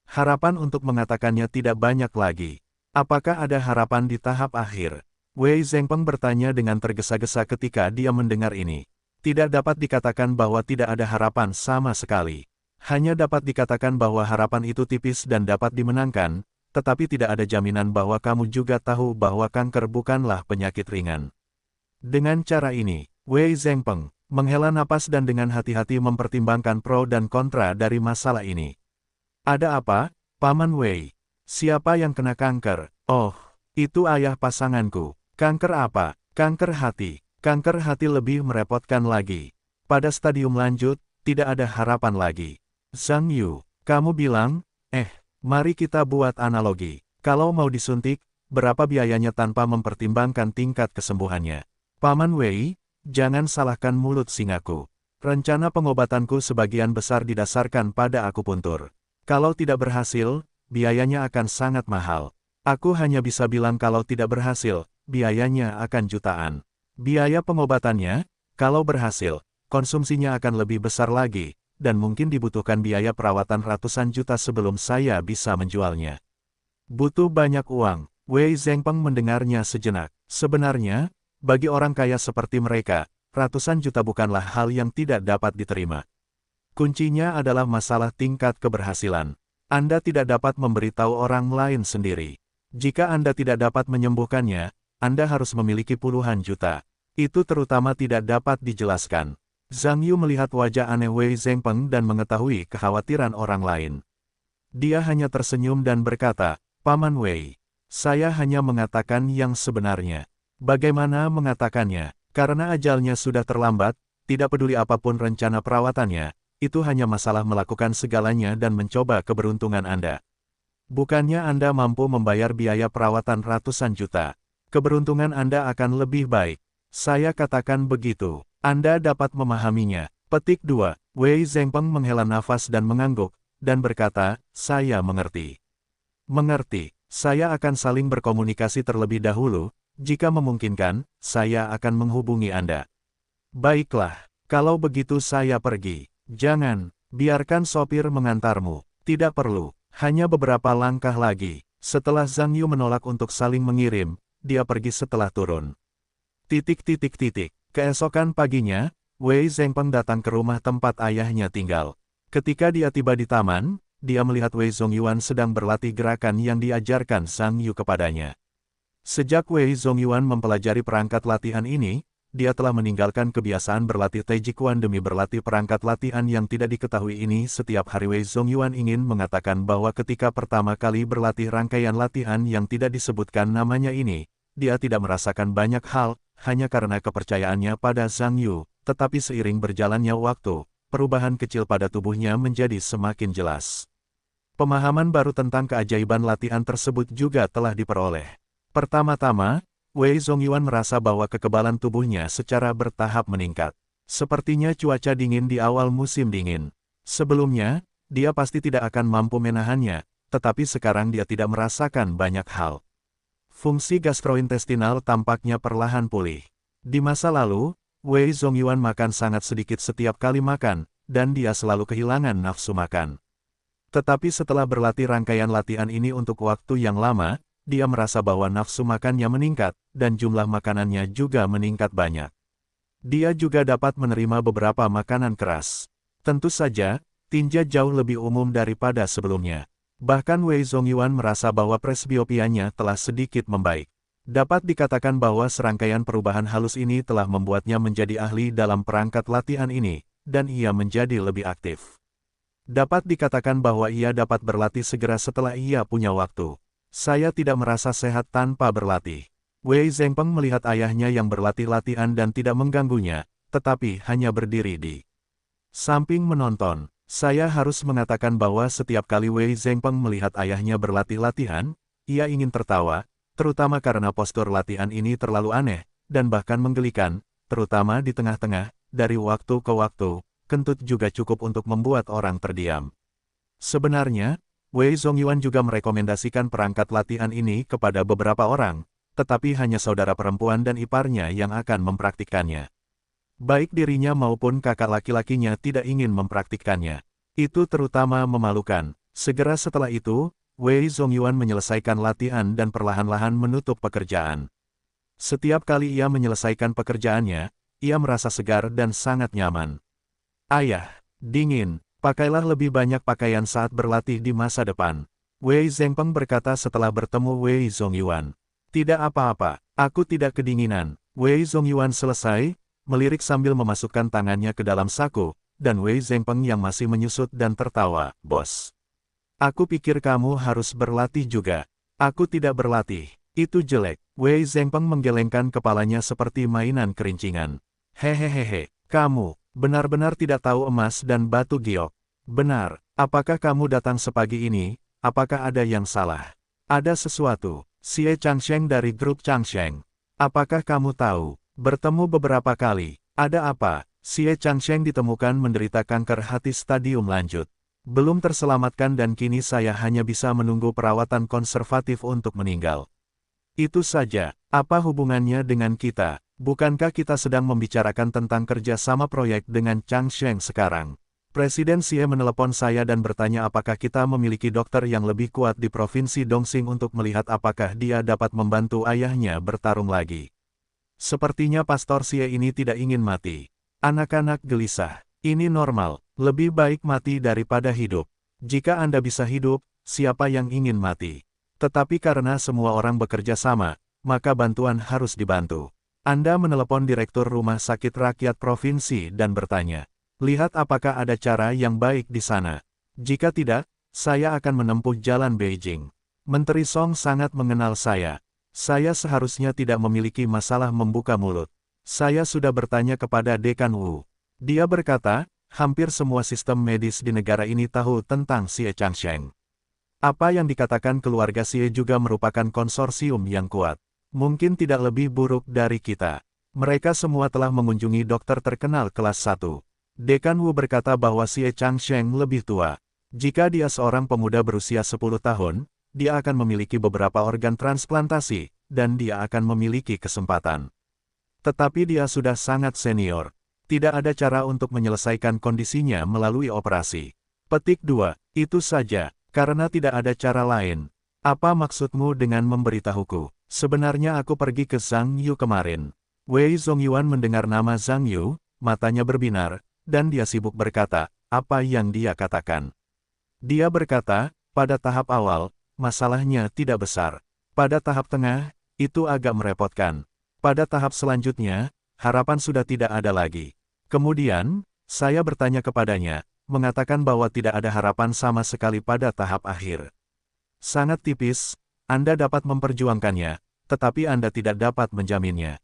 Harapan untuk mengatakannya tidak banyak lagi. Apakah ada harapan di tahap akhir? Wei Zhengpeng bertanya dengan tergesa-gesa ketika dia mendengar ini. Tidak dapat dikatakan bahwa tidak ada harapan sama sekali. Hanya dapat dikatakan bahwa harapan itu tipis dan dapat dimenangkan, tetapi tidak ada jaminan bahwa kamu juga tahu bahwa kanker bukanlah penyakit ringan. Dengan cara ini, Wei Zhengpeng menghela napas dan dengan hati-hati mempertimbangkan pro dan kontra dari masalah ini. Ada apa, Paman Wei? Siapa yang kena kanker? Oh, itu ayah pasanganku. Kanker apa? Kanker hati. Kanker hati lebih merepotkan lagi. Pada stadium lanjut, tidak ada harapan lagi. Zhang Yu, kamu bilang, mari kita buat analogi. Kalau mau disuntik, berapa biayanya tanpa mempertimbangkan tingkat kesembuhannya? Paman Wei, jangan salahkan mulut singaku. Rencana pengobatanku sebagian besar didasarkan pada akupuntur. Kalau tidak berhasil, biayanya akan sangat mahal. Aku hanya bisa bilang kalau tidak berhasil, biayanya akan jutaan. Biaya pengobatannya, kalau berhasil, konsumsinya akan lebih besar lagi, dan mungkin dibutuhkan biaya perawatan ratusan juta sebelum saya bisa menjualnya. Butuh banyak uang. Wei Zhengpeng mendengarnya sejenak. Sebenarnya, bagi orang kaya seperti mereka, ratusan juta bukanlah hal yang tidak dapat diterima. Kuncinya adalah masalah tingkat keberhasilan. Anda tidak dapat memberitahu orang lain sendiri. Jika Anda tidak dapat menyembuhkannya, Anda harus memiliki puluhan juta. Itu terutama tidak dapat dijelaskan. Zhang Yu melihat wajah aneh Wei Zhengpeng dan mengetahui kekhawatiran orang lain. Dia hanya tersenyum dan berkata, "Paman Wei, saya hanya mengatakan yang sebenarnya." Bagaimana mengatakannya? Karena ajalnya sudah terlambat, tidak peduli apapun rencana perawatannya, itu hanya masalah melakukan segalanya dan mencoba keberuntungan Anda. Bukannya Anda mampu membayar biaya perawatan ratusan juta. Keberuntungan Anda akan lebih baik. Saya katakan begitu. Anda dapat memahaminya. Petik 2. Wei Zhengpeng menghela nafas dan mengangguk, dan berkata, "Saya mengerti. Mengerti. Saya akan saling berkomunikasi terlebih dahulu. Jika memungkinkan, saya akan menghubungi Anda." "Baiklah, kalau begitu saya pergi." "Jangan, biarkan sopir mengantarmu." "Tidak perlu, hanya beberapa langkah lagi." Setelah Zhang Yu menolak untuk saling mengirim, dia pergi setelah turun. Keesokan paginya, Wei Zhengpeng datang ke rumah tempat ayahnya tinggal. Ketika dia tiba di taman, dia melihat Wei Zongyuan sedang berlatih gerakan yang diajarkan Zhang Yu kepadanya. Sejak Wei Zongyuan mempelajari perangkat latihan ini, dia telah meninggalkan kebiasaan berlatih Taijikuan demi berlatih perangkat latihan yang tidak diketahui ini. Setiap hari Wei Zongyuan ingin mengatakan bahwa ketika pertama kali berlatih rangkaian latihan yang tidak disebutkan namanya ini, dia tidak merasakan banyak hal, hanya karena kepercayaannya pada Zhang Yu, tetapi seiring berjalannya waktu, perubahan kecil pada tubuhnya menjadi semakin jelas. Pemahaman baru tentang keajaiban latihan tersebut juga telah diperoleh. Pertama-tama, Wei Zongyuan merasa bahwa kekebalan tubuhnya secara bertahap meningkat. Sepertinya cuaca dingin di awal musim dingin. Sebelumnya, dia pasti tidak akan mampu menahannya, tetapi sekarang dia tidak merasakan banyak hal. Fungsi gastrointestinal tampaknya perlahan pulih. Di masa lalu, Wei Zongyuan makan sangat sedikit setiap kali makan, dan dia selalu kehilangan nafsu makan. Tetapi setelah berlatih rangkaian latihan ini untuk waktu yang lama, dia merasa bahwa nafsu makannya meningkat, dan jumlah makanannya juga meningkat banyak. Dia juga dapat menerima beberapa makanan keras. Tentu saja, tinja jauh lebih umum daripada sebelumnya. Bahkan Wei Zongyuan merasa bahwa presbiopianya telah sedikit membaik. Dapat dikatakan bahwa serangkaian perubahan halus ini telah membuatnya menjadi ahli dalam perangkat latihan ini, dan ia menjadi lebih aktif. Dapat dikatakan bahwa ia dapat berlatih segera setelah ia punya waktu. Saya tidak merasa sehat tanpa berlatih. Wei Zhengpeng melihat ayahnya yang berlatih latihan dan tidak mengganggunya, tetapi hanya berdiri di samping menonton. Saya harus mengatakan bahwa setiap kali Wei Zhengpeng melihat ayahnya berlatih latihan, ia ingin tertawa, terutama karena postur latihan ini terlalu aneh, dan bahkan menggelikan, terutama di tengah-tengah, dari waktu ke waktu, kentut juga cukup untuk membuat orang terdiam. Sebenarnya, Wei Zongyuan juga merekomendasikan perangkat latihan ini kepada beberapa orang, tetapi hanya saudara perempuan dan iparnya yang akan mempraktikkannya. Baik dirinya maupun kakak laki-lakinya tidak ingin mempraktikkannya. Itu terutama memalukan. Segera setelah itu, Wei Zongyuan menyelesaikan latihan dan perlahan-lahan menutup pekerjaan. Setiap kali ia menyelesaikan pekerjaannya, ia merasa segar dan sangat nyaman. "Ayah, dingin, pakailah lebih banyak pakaian saat berlatih di masa depan," Wei Zhengpeng berkata setelah bertemu Wei Zongyuan. "Tidak apa-apa, aku tidak kedinginan." Wei Zongyuan selesai, melirik sambil memasukkan tangannya ke dalam saku, dan Wei Zhengpeng yang masih menyusut dan tertawa, "Bos, aku pikir kamu harus berlatih juga." "Aku tidak berlatih, itu jelek." Wei Zhengpeng menggelengkan kepalanya seperti mainan kerincingan. "Hehehehe, kamu benar-benar tidak tahu emas dan batu giok." "Benar, apakah kamu datang sepagi ini? Apakah ada yang salah?" "Ada sesuatu." "Xie Changsheng dari grup Changsheng. Apakah kamu tahu? Bertemu beberapa kali." "Ada apa?" "Xie Changsheng ditemukan menderita kanker hati stadium lanjut. Belum terselamatkan dan kini saya hanya bisa menunggu perawatan konservatif untuk meninggal." "Itu saja, apa hubungannya dengan kita? Bukankah kita sedang membicarakan tentang kerja sama proyek dengan Changsheng sekarang?" "Presiden Xie menelepon saya dan bertanya apakah kita memiliki dokter yang lebih kuat di Provinsi Dongxing untuk melihat apakah dia dapat membantu ayahnya bertarung lagi. Sepertinya Pastor Xie ini tidak ingin mati." Anak-anak gelisah. "Ini normal, Lebih baik mati daripada hidup. Jika Anda bisa hidup, siapa yang ingin mati? Tetapi karena semua orang bekerja sama, maka bantuan harus dibantu. Anda menelepon Direktur Rumah Sakit Rakyat Provinsi dan bertanya, lihat apakah ada cara yang baik di sana. Jika tidak, saya akan menempuh jalan Beijing. Menteri Song sangat mengenal saya. Saya seharusnya tidak memiliki masalah membuka mulut. Saya sudah bertanya kepada Dekan Wu. Dia berkata, hampir semua sistem medis di negara ini tahu tentang Xie Changsheng. Apa yang dikatakan keluarga Xie juga merupakan konsorsium yang kuat. Mungkin tidak lebih buruk dari kita. Mereka semua telah mengunjungi dokter terkenal kelas 1. Dekan Wu berkata bahwa Xie Changsheng lebih tua. Jika dia seorang pemuda berusia 10 tahun, dia akan memiliki beberapa organ transplantasi, dan dia akan memiliki kesempatan. Tetapi dia sudah sangat senior. Tidak ada cara untuk menyelesaikan kondisinya melalui operasi. Petik 2. Itu saja, karena tidak ada cara lain. Apa maksudmu dengan memberitahuku? Sebenarnya aku pergi ke Zhang Yu kemarin. Wei Zongyuan mendengar nama Zhang Yu, matanya berbinar, dan dia sibuk berkata, apa yang dia katakan. Dia berkata, pada tahap awal, masalahnya tidak besar. Pada tahap tengah, itu agak merepotkan. Pada tahap selanjutnya, harapan sudah tidak ada lagi. Kemudian, saya bertanya kepadanya, mengatakan bahwa tidak ada harapan sama sekali pada tahap akhir. Sangat tipis, Anda dapat memperjuangkannya, tetapi Anda tidak dapat menjaminnya.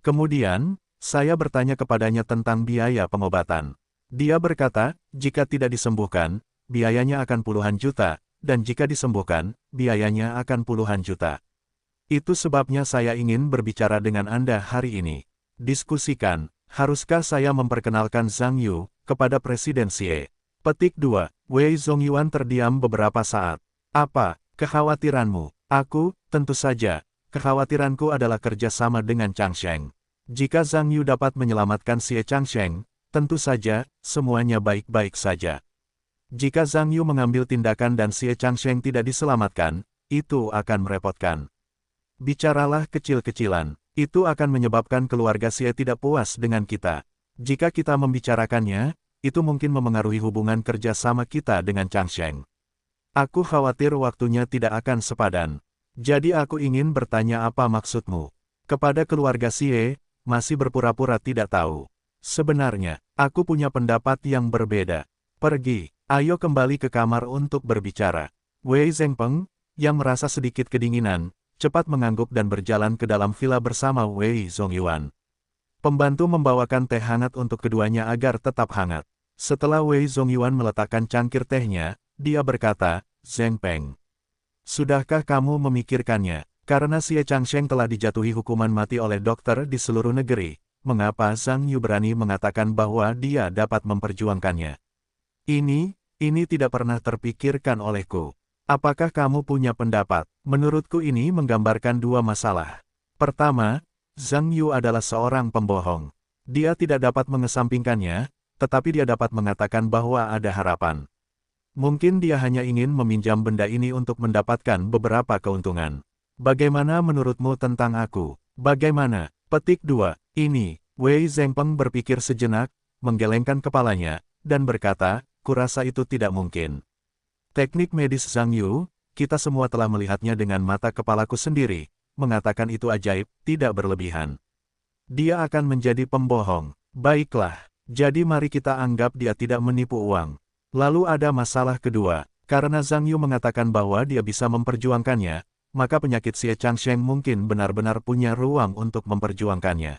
Kemudian, saya bertanya kepadanya tentang biaya pengobatan. Dia berkata, jika tidak disembuhkan, biayanya akan puluhan juta, dan jika disembuhkan, biayanya akan puluhan juta. Itu sebabnya saya ingin berbicara dengan Anda hari ini. Diskusikan, haruskah saya memperkenalkan Zhang Yu kepada Presiden Xie? Petik 2. Wei Zongyuan terdiam beberapa saat. Apa kekhawatiranmu? Aku, tentu saja, kekhawatiranku adalah kerjasama dengan Changsheng. Jika Zhang Yu dapat menyelamatkan Xie Changsheng, tentu saja, semuanya baik-baik saja. Jika Zhang Yu mengambil tindakan dan Xie Changsheng tidak diselamatkan, itu akan merepotkan. Bicaralah kecil-kecilan, itu akan menyebabkan keluarga Xie tidak puas dengan kita. Jika kita membicarakannya, itu mungkin memengaruhi hubungan kerjasama kita dengan Changsheng. Aku khawatir waktunya tidak akan sepadan. Jadi aku ingin bertanya apa maksudmu. Kepada keluarga Xie, masih berpura-pura tidak tahu. Sebenarnya, aku punya pendapat yang berbeda. Pergi, ayo kembali ke kamar untuk berbicara. Wei Zhengpeng, yang merasa sedikit kedinginan, cepat mengangguk dan berjalan ke dalam villa bersama Wei Zongyuan. Pembantu membawakan teh hangat untuk keduanya agar tetap hangat. Setelah Wei Zongyuan meletakkan cangkir tehnya, dia berkata, Zhengpeng, sudahkah kamu memikirkannya? Karena Xie Changsheng telah dijatuhi hukuman mati oleh dokter di seluruh negeri, mengapa Zhang Yu berani mengatakan bahwa dia dapat memperjuangkannya? Ini tidak pernah terpikirkan olehku. Apakah kamu punya pendapat? Menurutku ini menggambarkan dua masalah. Pertama, Zhang Yu adalah seorang pembohong. Dia tidak dapat mengesampingkannya, tetapi dia dapat mengatakan bahwa ada harapan. Mungkin dia hanya ingin meminjam benda ini untuk mendapatkan beberapa keuntungan. Bagaimana menurutmu tentang aku? Bagaimana? Petik 2. Ini, Wei Zhengpeng berpikir sejenak, menggelengkan kepalanya, dan berkata, kurasa itu tidak mungkin. Teknik medis Zhang Yu, kita semua telah melihatnya dengan mata kepalaku sendiri, mengatakan itu ajaib, tidak berlebihan. Dia akan menjadi pembohong. Baiklah, jadi mari kita anggap dia tidak menipu uang. Lalu ada masalah kedua, karena Zhang Yu mengatakan bahwa dia bisa memperjuangkannya, maka penyakit Xie Changsheng mungkin benar-benar punya ruang untuk memperjuangkannya.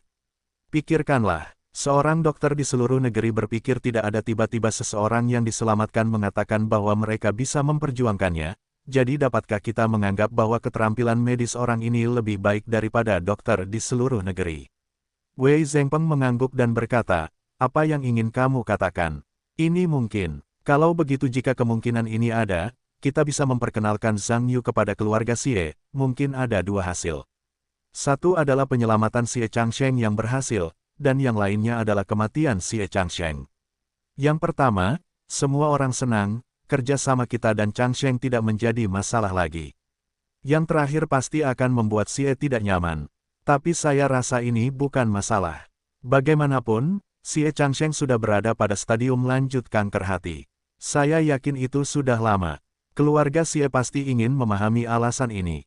Pikirkanlah, seorang dokter di seluruh negeri berpikir tidak ada tiba-tiba seseorang yang diselamatkan mengatakan bahwa mereka bisa memperjuangkannya, jadi dapatkah kita menganggap bahwa keterampilan medis orang ini lebih baik daripada dokter di seluruh negeri? Wei Zhengpeng mengangguk dan berkata, apa yang ingin kamu katakan? Ini mungkin. Kalau begitu jika kemungkinan ini ada, kita bisa memperkenalkan Zhang Yu kepada keluarga Xie, mungkin ada dua hasil. Satu adalah penyelamatan Xie Changsheng yang berhasil, dan yang lainnya adalah kematian Xie Changsheng. Yang pertama, semua orang senang, kerja sama kita dan Changsheng tidak menjadi masalah lagi. Yang terakhir pasti akan membuat Xie tidak nyaman. Tapi saya rasa ini bukan masalah. Bagaimanapun, Xie Changsheng sudah berada pada stadium lanjut kanker hati. Saya yakin itu sudah lama. Keluarga Xie pasti ingin memahami alasan ini.